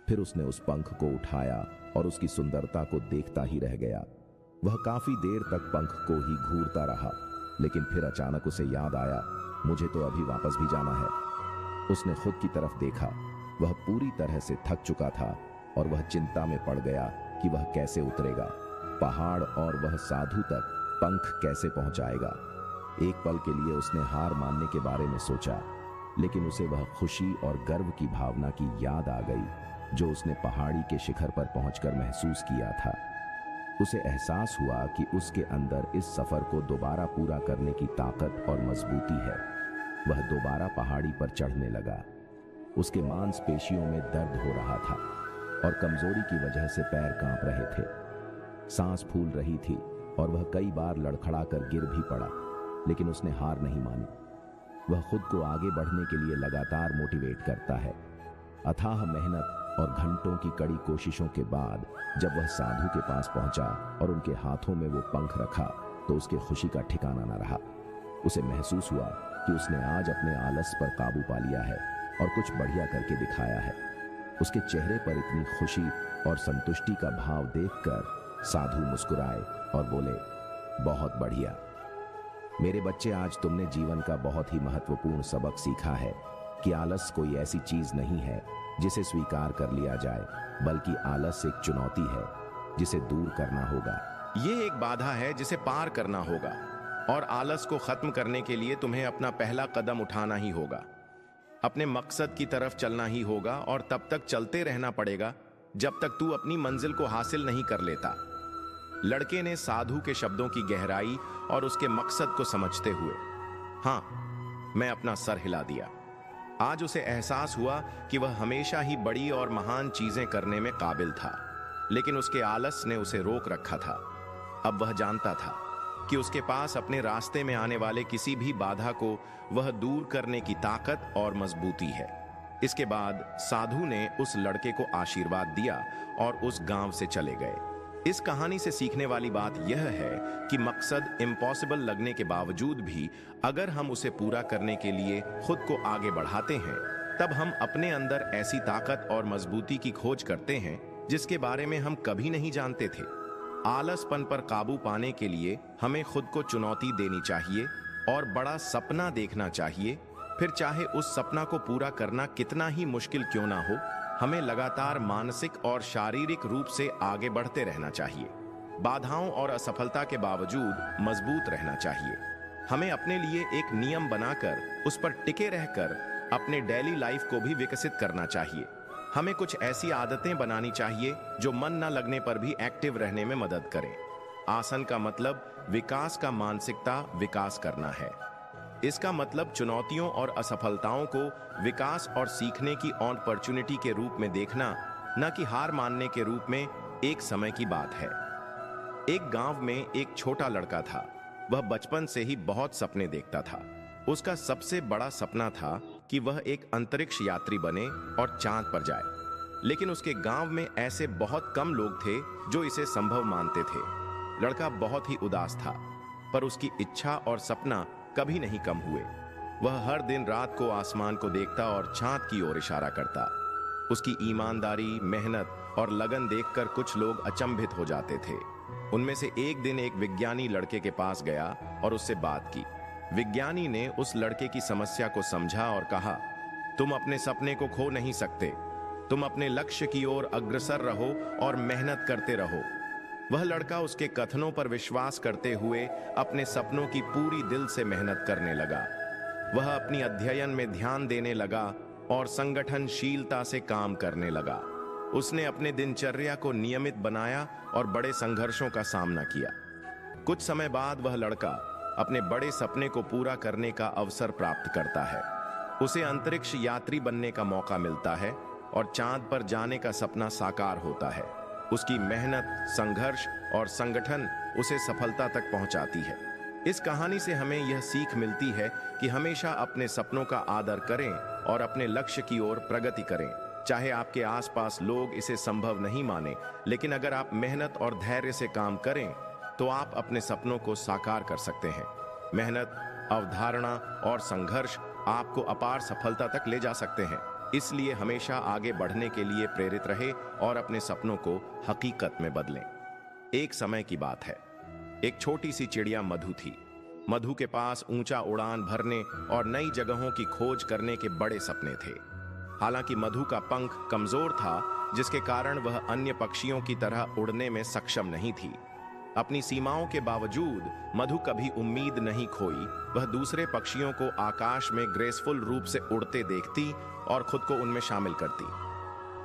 फिर उसने उस पंख को उठाया और उसकी सुंदरता को देखता ही रह गया। वह काफी देर तक पंख को ही घूरता रहा, लेकिन फिर अचानक उसे याद आया, मुझे तो अभी वापस भी जाना है। उसने खुद की तरफ देखा। वह पूरी तरह से थक चुका था और वह चिंता में पड़ गया कि वह कैसे उतरेगा पहाड़ और वह साधु तक पंख कैसे पहुंचाएगा। एक पल के लिए उसने हार मानने के बारे में सोचा, लेकिन उसे वह खुशी और गर्व की भावना की याद आ गई जो उसने पहाड़ी के शिखर पर पहुंचकर महसूस किया था। उसे एहसास हुआ कि उसके अंदर इस सफर को दोबारा पूरा करने की ताकत और मजबूती है। वह दोबारा पहाड़ी पर चढ़ने लगा। उसके मांसपेशियों में दर्द हो रहा था और कमजोरी की वजह से पैर कांप रहे थे। सांस फूल रही थी और वह कई बार लड़खड़ाकर गिर भी पड़ा, लेकिन उसने हार नहीं मानी। वह खुद को आगे बढ़ने के लिए लगातार मोटिवेट करता है। अथाह मेहनत और घंटों की कड़ी कोशिशों के बाद जब वह साधु के पास पहुंचा और उनके हाथों में वो पंख रखा, तो उसके खुशी का ठिकाना न रहा। उसे महसूस हुआ कि उसने आज अपने आलस पर काबू पा लिया है और कुछ बढ़िया करके दिखाया है। उसके चेहरे पर इतनी खुशी और संतुष्टि का भाव देखकर साधु मुस्कुराए और बोले, बहुत बढ़िया मेरे बच्चे, आज तुमने जीवन का बहुत ही महत्वपूर्ण सबक सीखा है कि आलस कोई ऐसी चीज नहीं है जिसे स्वीकार कर लिया जाए, बल्कि आलस एक चुनौती है जिसे दूर करना होगा। ये एक बाधा है जिसे पार करना होगा और आलस को खत्म करने के लिए तुम्हें अपना पहला कदम उठाना ही होगा। अपने मकसद की तरफ चलना ही होगा और तब तक चलते रहना पड़ेगा जब तक तू अपनी मंजिल को हासिल नहीं कर लेता। लड़के ने साधु के शब्दों की गहराई और उसके मकसद को समझते हुए हाँ मैं अपना सर हिला दिया। आज उसे एहसास हुआ कि वह हमेशा ही बड़ी और महान चीजें करने में काबिल था, लेकिन उसके आलस ने उसे रोक रखा था। अब वह जानता था कि उसके पास अपने रास्ते में आने वाले किसी भी बाधा को वह दूर करने की ताकत और मजबूती है। इसके बाद साधु ने उस लड़के को आशीर्वाद दिया और उस गांव से चले गए। इस कहानी से सीखने वाली बात यह है कि मकसद इम्पॉसिबल लगने के बावजूद भी अगर हम उसे पूरा करने के लिए खुद को आगे बढ़ाते हैं, तब हम अपने अंदर ऐसी ताकत और मजबूती की खोज करते हैं जिसके बारे में हम कभी नहीं जानते थे। आलसपन पर काबू पाने के लिए हमें खुद को चुनौती देनी चाहिए और बड़ा सपना देखना चाहिए। फिर चाहे उस सपना को पूरा करना कितना ही मुश्किल क्यों ना हो, हमें लगातार मानसिक और शारीरिक रूप से आगे बढ़ते रहना चाहिए। बाधाओं और असफलता के बावजूद मजबूत रहना चाहिए। हमें अपने लिए एक नियम बनाकर उस पर टिके रहकर अपने डेली लाइफ को भी विकसित करना चाहिए। हमें कुछ ऐसी आदतें बनानी चाहिए जो मन न लगने पर भी एक्टिव रहने में मदद करें। आसन का मतलब विकास का मानसिकता विकास करना है। इसका मतलब चुनौतियों और असफलताओं को विकास और सीखने की अपॉर्चुनिटी के रूप में देखना, न कि हार मानने के रूप में। एक समय की बात है, एक गांव में एक छोटा लड़का था। वह बचपन से ही बहुत सपने देखता था। उसका सबसे बड़ा सपना था कि वह एक अंतरिक्ष यात्री बने और चांद पर जाए। लेकिन उसके गांव में ऐसे बहुत कम लोग थे जो इसे संभव मानते थे। लड़का बहुत ही उदास था, पर उसकी इच्छा और सपना कभी नहीं कम हुए। वह हर दिन रात को आसमान को देखता और चांद की ओर इशारा करता। उसकी ईमानदारी, मेहनत और लगन देखकर कुछ लोग अचंभित हो जाते थे। उनमें से एक दिन एक विज्ञानी लड़के के पास गया और उससे बात की। विज्ञानी ने उस लड़के की समस्या को समझा और कहा, तुम अपने सपने को खो नहीं सकते। तुम अपने लक्ष्य की ओर अग्रसर रहो और मेहनत करते रहो। वह लड़का उसके कथनों पर विश्वास करते हुए अपने सपनों की पूरी दिल से मेहनत करने लगा। वह अपनी अध्ययन में ध्यान देने लगा और संगठनशीलता से काम करने लगा। उसने अपने दिनचर्या को नियमित बनाया और बड़े संघर्षों का सामना किया। कुछ समय बाद वह लड़का अपने बड़े सपने को पूरा करने का अवसर प्राप्त करता है। उसे अंतरिक्ष यात्री बनने का मौका मिलता है और चांद पर जाने का सपना साकार होता है। उसकी मेहनत, संघर्ष और संगठन उसे सफलता तक पहुंचाती है। इस कहानी से हमें यह सीख मिलती है कि हमेशा अपने सपनों का आदर करें और अपने लक्ष्य की ओर प्रगति करें। चाहे आपके आसपास लोग इसे संभव नहीं माने, लेकिन अगर आप मेहनत और धैर्य से काम करें तो आप अपने सपनों को साकार कर सकते हैं। मेहनत, अवधारणा और संघर्ष आपको अपार सफलता तक ले जा सकते हैं। इसलिए हमेशा आगे बढ़ने के लिए प्रेरित रहे और अपने सपनों को हकीकत में बदलें। एक समय की बात है, एक छोटी सी चिड़िया मधु थी। मधु के पास ऊंचा उड़ान भरने और नई जगहों की खोज करने के बड़े सपने थे। हालांकि मधु का पंख कमजोर था, जिसके कारण वह अन्य पक्षियों की तरह उड़ने में सक्षम नहीं थी। अपनी सीमाओं के बावजूद मधु कभी उम्मीद नहीं खोई। वह दूसरे पक्षियों को आकाश में ग्रेसफुल रूप से उड़ते देखती और खुद को उनमें शामिल करती।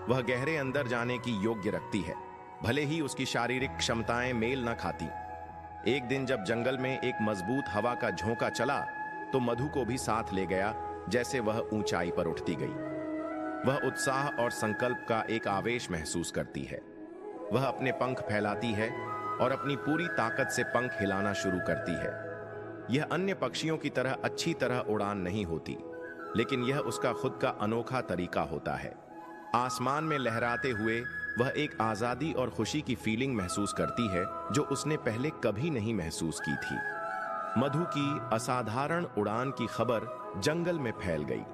वह गहरे अंदर जाने की योग्य रखती है, भले ही उसकी शारीरिक क्षमताएं मेल न खाती। एक दिन जब जंगल में एक मजबूत हवा का झोंका चला तो मधु को भी साथ ले गया। जैसे वह ऊंचाई पर उठती गई, वह उत्साह और संकल्प का एक आवेश महसूस करती है। वह अपने पंख फैलाती है और अपनी पूरी ताकत से पंख हिलाना शुरू करती है। यह अन्य पक्षियों की तरह अच्छी तरह उड़ान नहीं होती, लेकिन यह उसका खुद का अनोखा तरीका होता है। आसमान में लहराते हुए वह एक आजादी और खुशी की फीलिंग महसूस करती है जो उसने पहले कभी नहीं महसूस की थी। मधु की असाधारण उड़ान की खबर जंगल में फैल गई,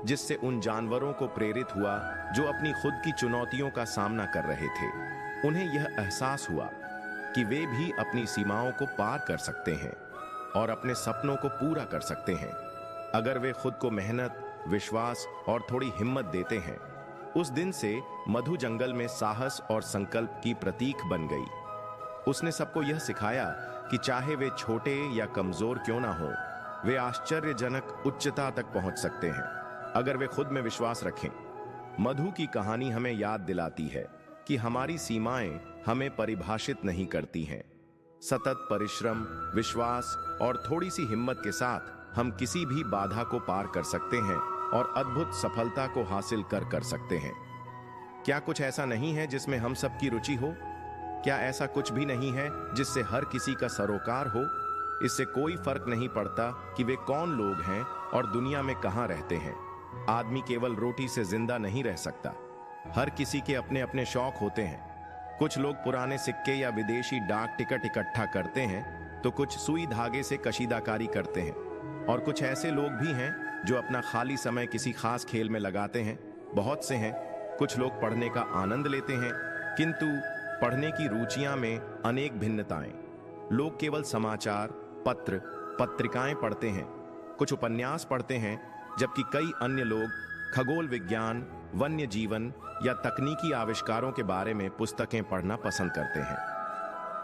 जिससे उन जानवरों को प्रेरित हुआ जो अपनी खुद की चुनौतियों का सामना कर रहे थे। उन्हें यह एहसास हुआ कि वे भी अपनी सीमाओं को पार कर सकते हैं और अपने सपनों को पूरा कर सकते हैं, अगर वे खुद को मेहनत, विश्वास और थोड़ी हिम्मत देते हैं। उस दिन से मधु जंगल में साहस और संकल्प की प्रतीक बन गई। उसने सबको यह सिखाया कि चाहे वे छोटे या कमजोर क्यों ना हो, वे आश्चर्यजनक उच्चता तक पहुंच सकते हैं अगर वे खुद में विश्वास रखें। मधु की कहानी हमें याद दिलाती है कि हमारी सीमाएं हमें परिभाषित नहीं करती हैं। सतत परिश्रम, विश्वास और थोड़ी सी हिम्मत के साथ हम किसी भी बाधा को पार कर सकते हैं और अद्भुत सफलता को हासिल कर सकते हैं। क्या कुछ ऐसा नहीं है जिसमें हम सबकी रुचि हो? क्या ऐसा कुछ भी नहीं है जिससे हर किसी का सरोकार हो? इससे कोई फर्क नहीं पड़ता कि वे कौन लोग हैं और दुनिया में कहां रहते हैं। आदमी केवल रोटी से जिंदा नहीं रह सकता। हर किसी के अपने अपने शौक होते हैं। कुछ लोग पुराने सिक्के या विदेशी डाक टिकट इकट्ठा करते हैं, तो कुछ सुई धागे से कशीदाकारी करते हैं, और कुछ ऐसे लोग भी हैं जो अपना खाली समय किसी खास खेल में लगाते हैं। बहुत से हैं। कुछ लोग पढ़ने का आनंद लेते हैं, किंतु पढ़ने की रुचियां में अनेक भिन्नताएं। लोग केवल समाचार, पत्र, पत्रिकाएं पढ़ते हैं, कुछ उपन्यास पढ़ते हैं, जबकि कई अन्य लोग खगोल विज्ञान, वन्य जीवन या तकनीकी आविष्कारों के बारे में पुस्तकें पढ़ना पसंद करते हैं।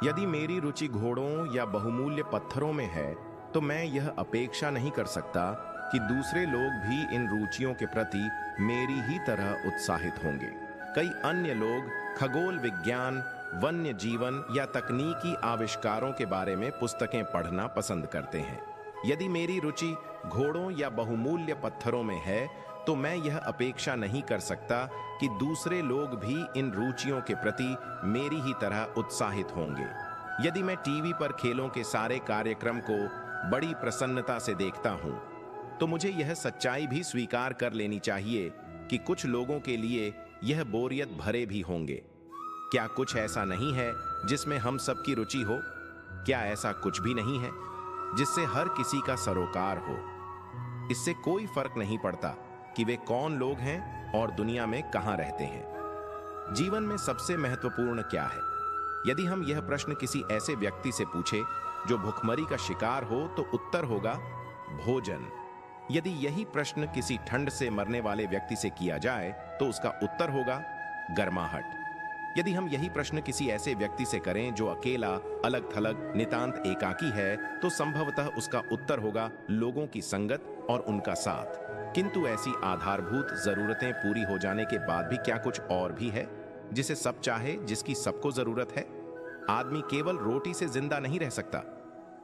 यदि मेरी रुचि घोड़ों या बहुमूल्य पत्थरों में है, तो मैं यह अपेक्षा नहीं कर सकता कि दूसरे लोग भी इन रुचियों के प्रति मेरी ही तरह उत्साहित होंगे। कई अन्य लोग खगोल विज्ञान, वन्य जीवन या तकनीकी आविष्कारों के बारे में पुस्तकें पढ़ना पसंद करते हैं। यदि मेरी रुचि घोड़ों या बहुमूल्य पत्थरों में है, तो मैं यह अपेक्षा नहीं कर सकता कि दूसरे लोग भी इन रुचियों के प्रति मेरी ही तरह उत्साहित होंगे। यदि मैं टीवी पर खेलों के सारे कार्यक्रम को बड़ी प्रसन्नता से देखता हूं, तो मुझे यह सच्चाई भी स्वीकार कर लेनी चाहिए कि कुछ लोगों के लिए यह बोरियत भरे भी होंगे। क्या कुछ ऐसा नहीं है जिसमें हम सबकी रुचि हो? क्या ऐसा कुछ भी नहीं है जिससे हर किसी का सरोकार हो? इससे कोई फर्क नहीं पड़ता कि वे कौन लोग हैं और दुनिया में कहां रहते हैं। जीवन में सबसे महत्वपूर्ण क्या है? यदि हम यह प्रश्न किसी ऐसे व्यक्ति से पूछे जो भुखमरी का शिकार हो, तो उत्तर होगा भोजन। यदि यही प्रश्न किसी ठंड से मरने वाले व्यक्ति से किया जाए, तो उसका उत्तर होगा गर्माहट। यदि हम यही प्रश्न किसी ऐसे व्यक्ति से करें जो अकेला, अलग थलग, नितांत एकाकी है, तो संभवतः उसका उत्तर होगा लोगों की संगत और उनका साथ। किंतु ऐसी आधारभूत जरूरतें पूरी हो जाने के बाद भी क्या कुछ और भी है जिसे सब चाहे, जिसकी सबको जरूरत है? आदमी केवल रोटी से जिंदा नहीं रह सकता।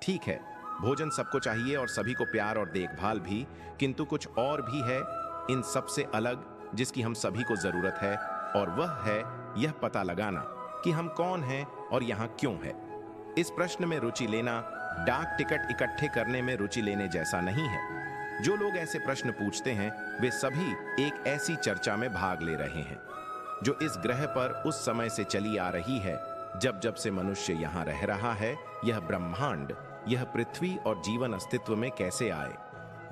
ठीक है, भोजन सबको चाहिए और सभी को प्यार और देखभाल भी, किंतु कुछ और भी है इन सबसे अलग जिसकी हम सभी को जरूरत है, और वह है यह पता लगाना कि हम कौन हैं और यहाँ क्यों है। इस प्रश्न में रुचि लेना डाक टिकट इकट्ठे करने में रुचि लेने जैसा नहीं है। जो लोग ऐसे प्रश्न पूछते हैं वे सभी एक ऐसी चर्चा में भाग ले रहे हैं जो इस ग्रह पर उस समय से चली आ रही है जब जब से मनुष्य यहाँ रह रहा है। यह ब्रह्मांड, यह पृथ्वी और जीवन अस्तित्व में कैसे आए।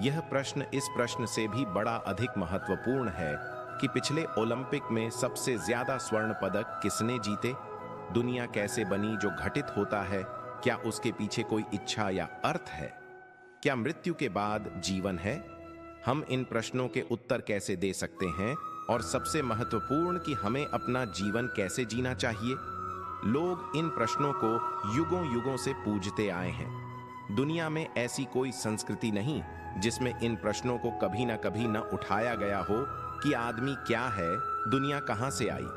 यह प्रश्न इस प्रश्न से भी बड़ा अधिक महत्वपूर्ण है कि पिछले ओलंपिक में सबसे ज्यादा स्वर्ण पदक किसने जीते, दुनिया कैसे बनी जो घटित होता है, क्या उसके पीछे कोई इच्छा या अर्थ है, क्या मृत्यु के बाद जीवन है। हम इन प्रश्नों के उत्तर कैसे दे सकते हैं, और सबसे महत्वपूर्ण कि हमें अपना जीवन कैसे जीना चाहिए। लोग इन प्रश्नों को युगों युगों से पूछते आए हैं। दुनिया में ऐसी कोई संस्कृति नहीं जिसमें इन प्रश्नों को कभी ना कभी न उठाया गया हो कि आदमी क्या है, दुनिया कहां से आई।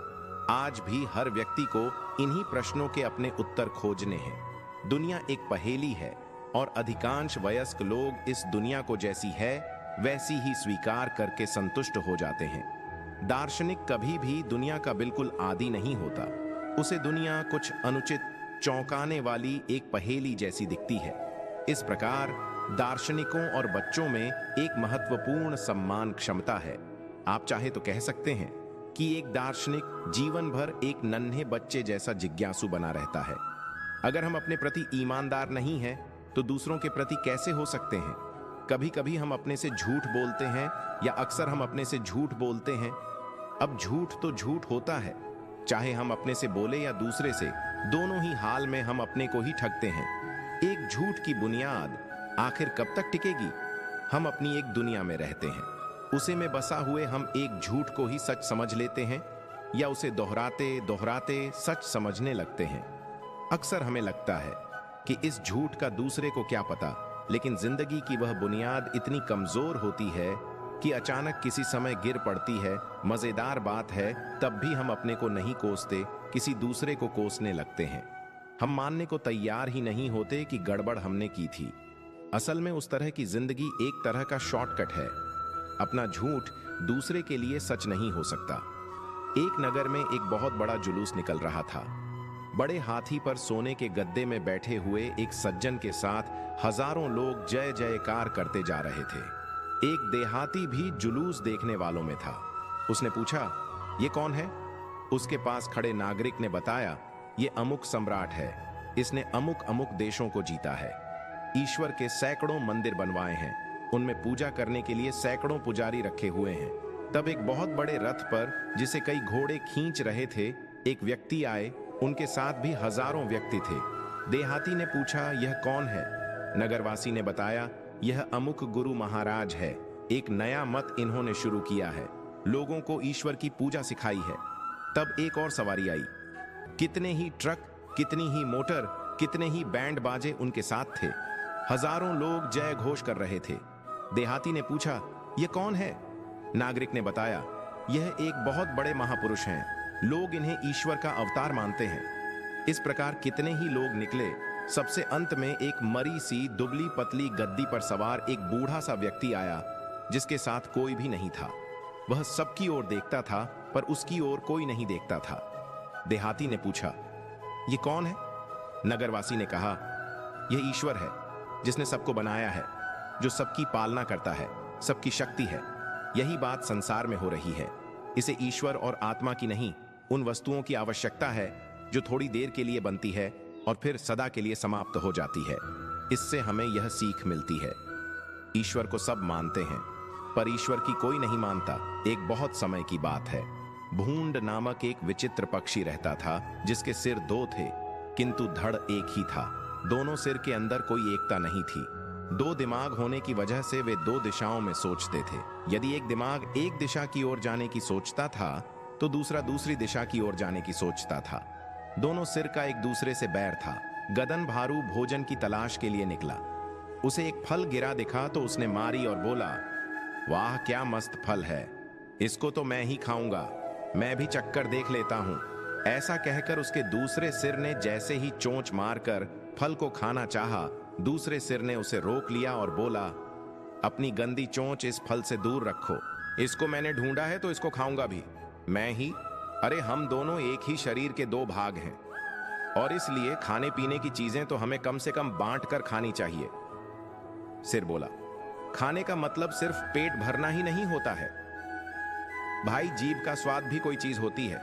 आज भी हर व्यक्ति को इन्हीं प्रश्नों के अपने उत्तर खोजने हैं। दुनिया एक पहेली है और अधिकांश वयस्क लोग इस दुनिया को जैसी है वैसी ही स्वीकार करके संतुष्ट हो जाते हैं। दार्शनिक कभी भी दुनिया का बिल्कुल आदी नहीं होता। उसे दुनिया कुछ अनुचित, चौंकाने वाली एक पहेली जैसी दिखती है। इस प्रकार दार्शनिकों और बच्चों में एक महत्वपूर्ण सम्मान क्षमता है। आप चाहे तो कह सकते हैं कि एक दार्शनिक जीवन भर एक नन्हे बच्चे जैसा जिज्ञासु बना रहता है। अगर हम अपने प्रति ईमानदार नहीं हैं तो दूसरों के प्रति कैसे हो सकते हैं। कभी कभी हम अपने से झूठ बोलते हैं या अक्सर हम अपने से झूठ बोलते हैं। अब झूठ तो झूठ होता है, चाहे हम अपने से बोले या दूसरे से, दोनों ही हाल में हम अपने को ही ठगते हैं। एक झूठ की बुनियाद आखिर कब तक टिकेगी। हम अपनी एक दुनिया में रहते हैं, उसे में बसा हुए हम एक झूठ को ही सच समझ लेते हैं या उसे दोहराते दोहराते सच समझने लगते हैं। अक्सर हमें लगता है कि इस झूठ का दूसरे को क्या पता, लेकिन जिंदगी की वह बुनियाद इतनी कमजोर होती है कि अचानक किसी समय गिर पड़ती है। मजेदार बात है, तब भी हम अपने को नहीं कोसते, किसी दूसरे को कोसने लगते हैं। हम मानने को तैयार ही नहीं होते कि गड़बड़ हमने की थी। असल में उस तरह की जिंदगी एक तरह का शॉर्टकट है। अपना झूठ दूसरे के लिए सच नहीं हो सकता। एक नगर में एक बहुत बड़ा जुलूस निकल रहा था। बड़े हाथी पर सोने के गद्दे में बैठे हुए एक सज्जन के साथ हजारों लोग जय जयकार करते जा रहे थे। एक देहाती भी जुलूस देखने वालों में था। उसने पूछा, ये कौन है? उसके पास खड़े नागरिक ने बताया, ये अमुक सम्राट है, इसने अमुक अमुक देशों को जीता है, ईश्वर के सैकड़ों मंदिर बनवाए हैं, उनमें पूजा करने के लिए सैकड़ों पुजारी रखे हुए हैं। तब एक बहुत बड़े रथ पर, जिसे कई घोड़े खींच रहे थे, एक व्यक्ति आए, उनके साथ भी हजारों व्यक्ति थे। देहाती ने पूछा, यह कौन है? नगरवासी ने बताया, यह अमुक गुरु महाराज है, एक नया मत इन्होंने शुरू किया है, लोगों को ईश्वर की पूजा सिखाई है। तब एक और सवारी आई। कितने ही ट्रक, कितनी ही मोटर, कितने ही बैंड बाजे उनके साथ थे। हजारों लोग जय घोष कर रहे थे। देहाती ने पूछा, यह कौन है? नागरिक ने बताया, यह एक बहुत बड़े महापुरुष हैं, लोग इन्हें ईश्वर का अवतार मानते हैं। इस प्रकार कितने ही लोग निकले। सबसे अंत में एक मरी सी दुबली पतली गद्दी पर सवार एक बूढ़ा सा व्यक्ति आया, जिसके साथ कोई भी नहीं था। वह सबकी ओर देखता था, पर उसकी ओर कोई नहीं देखता था। देहाती ने पूछा, यह कौन है? नगरवासी ने कहा, यह ईश्वर है, जिसने सबको बनाया है, जो सबकी पालना करता है, सबकी शक्ति है। यही बात संसार में हो रही है। इसे ईश्वर और आत्मा की नहीं, उन वस्तुओं की आवश्यकता है जो थोड़ी देर के लिए बनती है और फिर सदा के लिए समाप्त हो जाती है। इससे हमें यह सीख मिलती है, ईश्वर को सब मानते हैं, पर ईश्वर की कोई नहीं मानता। एक बहुत समय की बात है, भूंड नामक एक विचित्र पक्षी रहता था, जिसके सिर दो थे, किंतु धड़ एक ही था। दोनों सिर के अंदर कोई एकता नहीं थी। दो दिमाग होने की वजह से वे दो दिशाओं में सोचते थे। यदि एक दिमाग एक दिशा की ओर जाने की सोचता था, तो दूसरा दूसरी दिशा की ओर जाने की सोचता था। दोनों सिर का एक दूसरे से बैर था। गदन भारू भोजन की तलाश के लिए निकला। उसे एक फल गिरा दिखा तो उसने मारी और बोला, वाह क्या मस्त फल है, इसको तो मैं ही खाऊंगा, मैं भी चक्कर देख लेता हूं। ऐसा कहकर उसके दूसरे सिर ने जैसे ही चोंच मारकर फल को खाना चाहा, दूसरे सिर ने उसे रोक लिया और बोला, अपनी गंदी चोंच इस फल से दूर रखो। इसको मैंने ढूंढा है तो इसको खाऊंगा भी। मैं ही? अरे हम दोनों एक ही शरीर के दो भाग हैं, और इसलिए खाने पीने की चीजें तो हमें कम से कम बांट कर खानी चाहिए। सिर बोला, खाने का मतलब सिर्फ पेट भरना ही नहीं होता है भाई, जीभ का स्वाद भी कोई चीज होती है।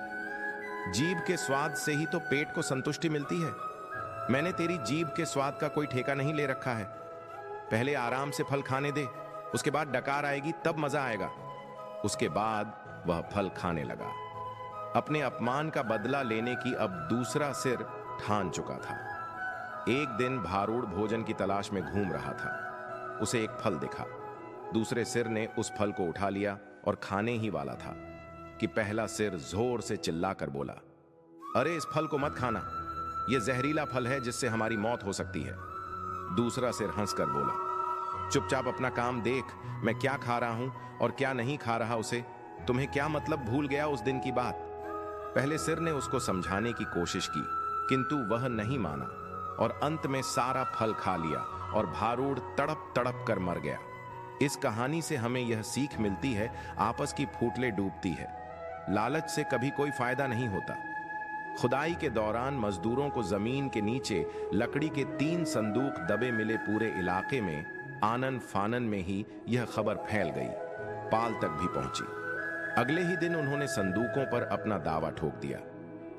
जीभ के स्वाद से ही तो पेट को संतुष्टि मिलती है। मैंने तेरी जीभ के स्वाद का कोई ठेका नहीं ले रखा है। पहले आराम से फल खाने दे, उसके बाद डकार आएगी तब मजा आएगा। उसके बाद वह फल खाने लगा। अपने अपमान का बदला लेने की अब दूसरा सिर ठान चुका था। एक दिन भारूड भोजन की तलाश में घूम रहा था। उसे एक फल दिखा। दूसरे सिर ने उस फल को उठा लिया और खाने ही वाला था कि पहला सिर जोर से चिल्लाकर बोला, अरे इस फल को मत खाना, यह जहरीला फल है जिससे हमारी मौत हो सकती है। दूसरा सिर हंसकर बोला, चुपचाप अपना काम देख, मैं क्या खा रहा हूं और क्या नहीं खा रहा उसे तुम्हें क्या मतलब, भूल गया उस दिन की बात। पहले सिर ने उसको समझाने की कोशिश की, किंतु वह नहीं माना और अंत में सारा फल खा लिया और भारूड तड़प तड़प कर मर गया। इस कहानी से हमें यह सीख मिलती है, आपस की फूटले डूबती है। लालच से कभी कोई फायदा नहीं होता। खुदाई के दौरान मजदूरों को जमीन के नीचे लकड़ी के 3 संदूक दबे मिले। पूरे इलाके में आनन फानन में ही यह खबर फैल गई, पाल तक भी पहुंची। अगले ही दिन उन्होंने संदूकों पर अपना दावा ठोक दिया।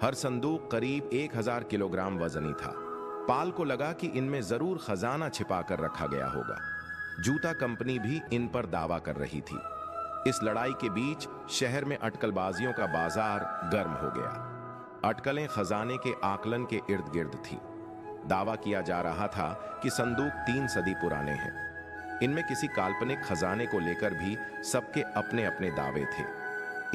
हर संदूक करीब 1000 किलोग्राम वजनी था। पाल को लगा कि इनमें जरूर खजाना छिपा कर रखा गया होगा। जूता कंपनी भी इन पर दावा कर रही थी। इस लड़ाई के बीच शहर में अटकलबाजियों का बाजार गर्म हो गया। अटकलें खजाने के आकलन के इर्द गिर्द थी। दावा किया जा रहा था कि संदूक 3 सदी पुराने हैं। इनमें किसी काल्पनिक खजाने को लेकर भी सबके अपने अपने दावे थे।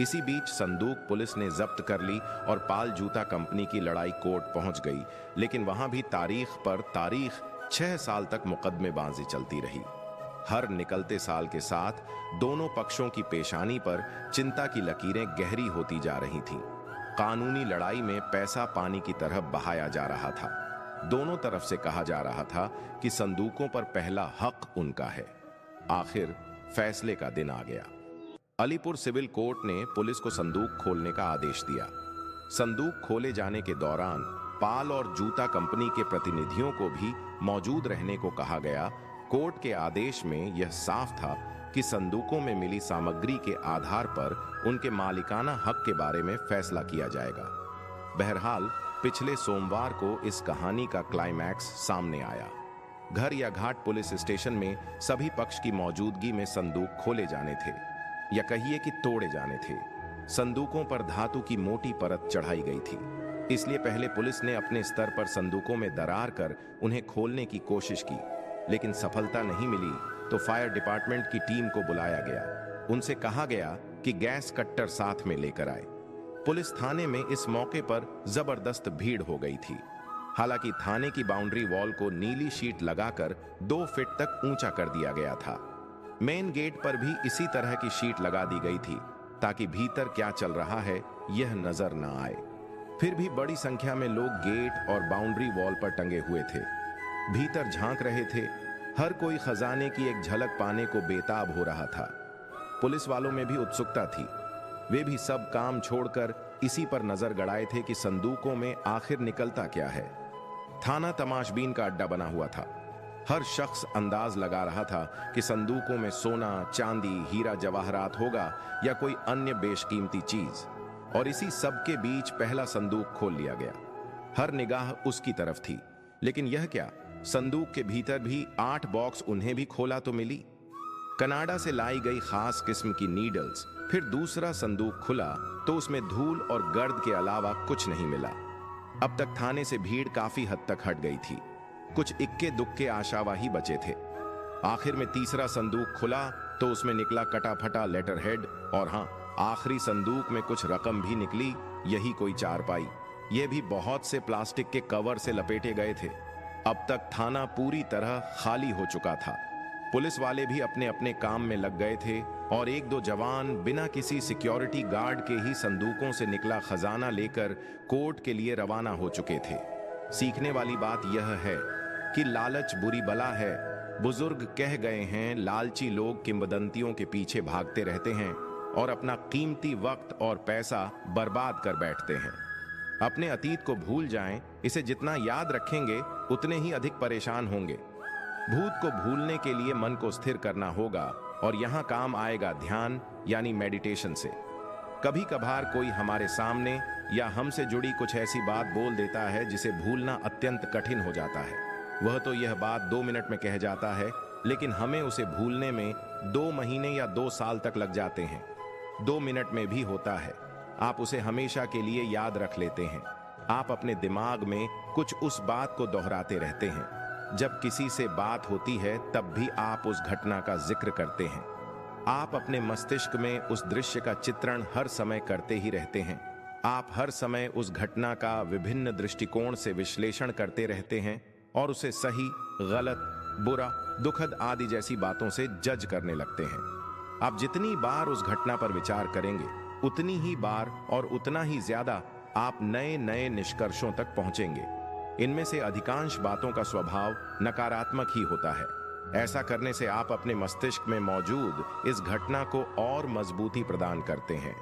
इसी बीच संदूक पुलिस ने जब्त कर ली और पाल जूता कंपनी की लड़ाई कोर्ट पहुंच गई, लेकिन वहां भी तारीख पर तारीख 6 साल तक मुकदमेबाजी चलती रही। हर निकलते साल के साथ दोनों पक्षों की पेशानी पर चिंता की लकीरें गहरी होती जा रही थीं। कानूनी लड़ाई में पैसा पानी की तरह बहाया जा रहा था। दोनों तरफ से कहा जा रहा था कि संदूकों पर पहला हक उनका है। आखिर फैसले का दिन आ गया। अलीपुर सिविल कोर्ट ने पुलिस को संदूक खोलने का आदेश दिया। संदूक खोले जाने के दौरान पाल और जूता कंपनी के प्रतिनिधियों को भी मौजूद रहने को कहा गया। कोर्ट के आदेश में यह साफ था कि संदूकों में मिली सामग्री के आधार पर उनके मालिकाना हक के बारे में फैसला किया जाएगा। बहरहाल पिछले सोमवार को इस कहानी का क्लाइमैक्स सामने आया। घर या घाट पुलिस स्टेशन में सभी पक्ष की मौजूदगी में संदूक खोले जाने थे, या कहिए कि तोड़े जाने थे। संदूकों पर धातु की मोटी परत चढ़ाई गई थी, इसलिए पहले पुलिस ने अपने स्तर पर संदूकों में दरार कर उन्हें खोलने की कोशिश की, लेकिन सफलता नहीं मिली तो फायर डिपार्टमेंट की टीम को बुलाया गया। उनसे कहा गया कि गैस कट्टर साथ में लेकर आए। पुलिस थाने में इस मौके पर जबरदस्त भीड़ हो गई थी। हालांकि थाने की बाउंड्री वॉल को नीली शीट लगाकर 2 फीट तक ऊंचा कर दिया गया था। मेन गेट पर भी इसी तरह की शीट लगा दी गई थी ताकि भीतर क्या चल रहा है यह नजर न आए। फिर भी बड़ी संख्या में लोग गेट और बाउंड्री वॉल पर टंगे हुए थे, भीतर झांक रहे थे। हर कोई खजाने की एक झलक पाने को बेताब हो रहा था। पुलिस वालों में भी उत्सुकता थी। वे भी सब काम छोड़कर इसी पर नजर गड़ाए थे कि संदूकों में आखिर निकलता क्या है। थाना तमाशबीन का अड्डा बना हुआ था। हर शख्स अंदाज लगा रहा था कि संदूकों में सोना, चांदी, हीरा जवाहरात होगा या कोई अन्य बेशकीमती चीज। और इसी सब के बीच पहला संदूक खोल लिया गया। हर निगाह उसकी तरफ थी, लेकिन यह क्या, संदूक के भीतर भी 8 बॉक्स उन्हें भी खोला तो मिली। कनाडा से लाई गई खास किस्म की नीडल्स। फिर दूसरा संदूक खुला तो उसमें धूल और गर्द के अलावा कुछ नहीं मिला। अब तक थाने से भीड़ काफी हद तक हट गई थी। कुछ इक्के दुक्के आशावाही बचे थे। आखिर में तीसरा संदूक खुला तो उसमें निकला कटा फटा लेटर हेड, और हाँ, आखिरी संदूक में कुछ रकम भी निकली, यही कोई चारपाई। यह भी बहुत से प्लास्टिक के कवर से लपेटे गए थे। अब तक थाना पूरी तरह खाली हो चुका था। पुलिस वाले भी अपने अपने काम में लग गए थे और 1-2 जवान बिना किसी सिक्योरिटी गार्ड के ही संदूकों से निकला खजाना लेकर कोर्ट के लिए रवाना हो चुके थे। सीखने वाली बात यह है कि लालच बुरी बला है। बुजुर्ग कह गए हैं, लालची लोग किंवदंतियों के पीछे भागते रहते हैं और अपना कीमती वक्त और पैसा बर्बाद कर बैठते हैं। अपने अतीत को भूल जाएं, इसे जितना याद रखेंगे उतने ही अधिक परेशान होंगे। भूत को भूलने के लिए मन को स्थिर करना होगा और यहाँ काम आएगा ध्यान यानी मेडिटेशन से। कभी कभार कोई हमारे सामने या हमसे जुड़ी कुछ ऐसी बात बोल देता है जिसे भूलना अत्यंत कठिन हो जाता है। वह तो यह बात 2 मिनट में कह जाता है, लेकिन हमें उसे भूलने में 2 महीने या 2 साल तक लग जाते हैं। 2 मिनट में भी होता है। आप उसे हमेशा के लिए याद रख लेते हैं। आप अपने दिमाग में कुछ उस बात को दोहराते रहते हैं। जब किसी से बात होती है तब भी आप उस घटना का जिक्र करते हैं। आप अपने मस्तिष्क में उस दृश्य का चित्रण हर समय करते ही रहते हैं। आप हर समय उस घटना का विभिन्न दृष्टिकोण से विश्लेषण करते रहते हैं और उसे सही, गलत, बुरा, दुखद आदि जैसी बातों से जज करने लगते हैं। आप जितनी बार उस घटना पर विचार करेंगे उतनी ही बार और उतना ही ज्यादा आप नए नए निष्कर्षों तक पहुंचेंगे। इनमें से अधिकांश बातों का स्वभाव नकारात्मक ही होता है। ऐसा करने से आप अपने मस्तिष्क में मौजूद इस घटना को और मजबूती प्रदान करते हैं।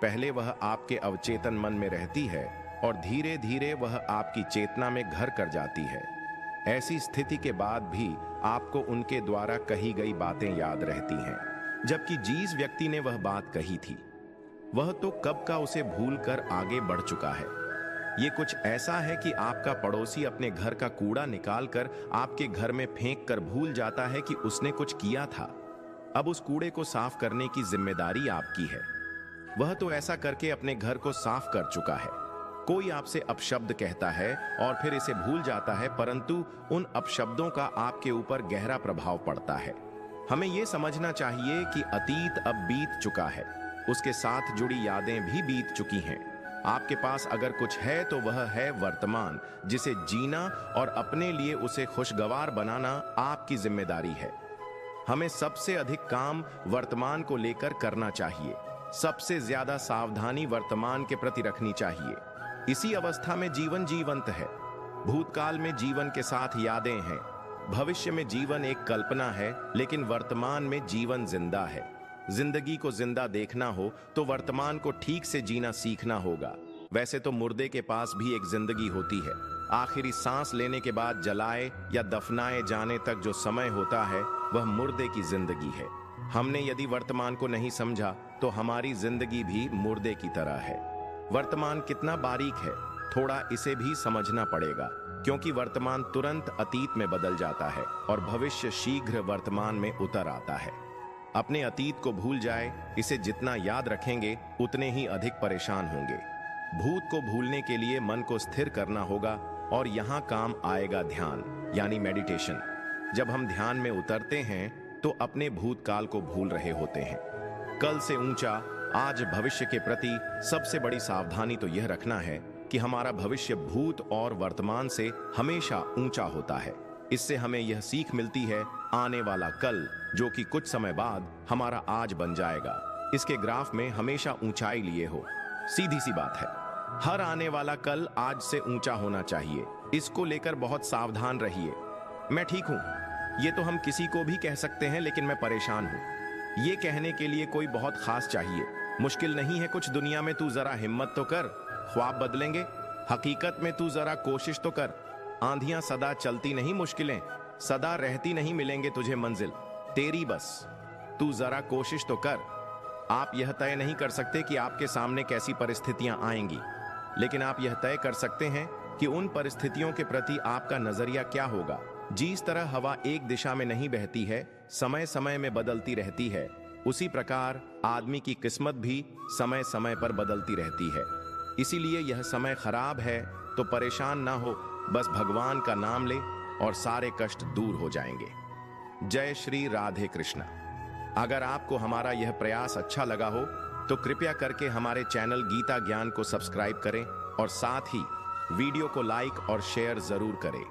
पहले वह आपके अवचेतन मन में रहती है और धीरे धीरे वह आपकी चेतना में घर कर जाती है। ऐसी स्थिति के बाद भी आपको उनके द्वारा कही गई बातें याद रहती हैं, जबकि जिस व्यक्ति ने वह बात कही थी वह तो कब का उसे भूलकर आगे बढ़ चुका है। ये कुछ ऐसा है कि आपका पड़ोसी अपने घर का कूड़ा निकालकर आपके घर में फेंक कर भूल जाता है कि उसने कुछ किया था। अब उस कूड़े को साफ करने की जिम्मेदारी आपकी है। वह तो ऐसा करके अपने घर को साफ कर चुका है। कोई आपसे अपशब्द कहता है और फिर इसे भूल जाता है, परंतु उन अपशब्दों का आपके ऊपर गहरा प्रभाव पड़ता है। हमें यह समझना चाहिए कि अतीत अब बीत चुका है, उसके साथ जुड़ी यादें भी बीत चुकी हैं। आपके पास अगर कुछ है तो वह है वर्तमान, जिसे जीना और अपने लिए उसे खुशगवार बनाना आपकी जिम्मेदारी है। हमें सबसे अधिक काम वर्तमान को लेकर करना चाहिए। सबसे ज्यादा सावधानी वर्तमान के प्रति रखनी चाहिए। इसी अवस्था में जीवन जीवंत है। भूतकाल में जीवन के साथ यादें हैं, भविष्य में जीवन एक कल्पना है, लेकिन वर्तमान में जीवन जिंदा है। जिंदगी को जिंदा देखना हो तो वर्तमान को ठीक से जीना सीखना होगा। वैसे तो मुर्दे के पास भी एक जिंदगी होती है। आखिरी सांस लेने के बाद जलाए या दफनाए जाने तक जो समय होता है वह मुर्दे की जिंदगी है। हमने यदि वर्तमान को नहीं समझा तो हमारी जिंदगी भी मुर्दे की तरह है। वर्तमान कितना बारीक है, थोड़ा इसे भी समझना पड़ेगा, क्योंकि वर्तमान तुरंत अतीत में बदल जाता है और भविष्य शीघ्र वर्तमान में उतर आता है। अपने अतीत को भूल जाए, इसे जितना याद रखेंगे उतने ही अधिक परेशान होंगे। भूत को भूलने के लिए मन को स्थिर करना होगा और यहाँ काम आएगा ध्यान यानी मेडिटेशन। जब हम ध्यान में उतरते हैं तो अपने भूतकाल को भूल रहे होते हैं। कल से ऊंचा आज भविष्य के प्रति सबसे बड़ी सावधानी तो यह रखना है कि हमारा भविष्य भूत और वर्तमान से हमेशा ऊंचा होता है। इससे हमें यह सीख मिलती है, आने वाला कल जो कि कुछ समय बाद हमारा आज बन जाएगा, इसके ग्राफ में हमेशा ऊंचाई लिए हो। सीधी सी बात है, हर आने वाला कल आज से ऊंचा होना चाहिए। इसको लेकर बहुत सावधान रहिए। मैं ठीक हूं, ये तो हम किसी को भी कह सकते हैं, लेकिन मैं परेशान हूं। ये कहने के लिए कोई बहुत खास चाहिए। मुश्किल नहीं है कुछ दुनिया में, तू जरा हिम्मत तो कर। ख्वाब बदलेंगे, हकीकत में तू जरा कोशिश तो कर। आंधियां सदा चलती नहीं, मुश्किलें सदा रहती नहीं, मिलेंगे तुझे मंजिल तेरी बस तू जरा कोशिश तो कर। आप यह तय नहीं कर सकते कि आपके सामने कैसी परिस्थितियां आएंगी, लेकिन आप यह तय कर सकते हैं कि उन परिस्थितियों के प्रति आपका नजरिया क्या होगा। जिस तरह हवा एक दिशा में नहीं बहती है, समय समय में बदलती रहती है, उसी प्रकार आदमी की किस्मत भी समय समय पर बदलती रहती है। इसीलिए यह समय खराब है तो परेशान ना हो, बस भगवान का नाम ले और सारे कष्ट दूर हो जाएंगे। जय श्री राधे कृष्णा। अगर आपको हमारा यह प्रयास अच्छा लगा हो तो कृपया करके हमारे चैनल गीता ज्ञान को सब्सक्राइब करें और साथ ही वीडियो को लाइक और शेयर जरूर करें।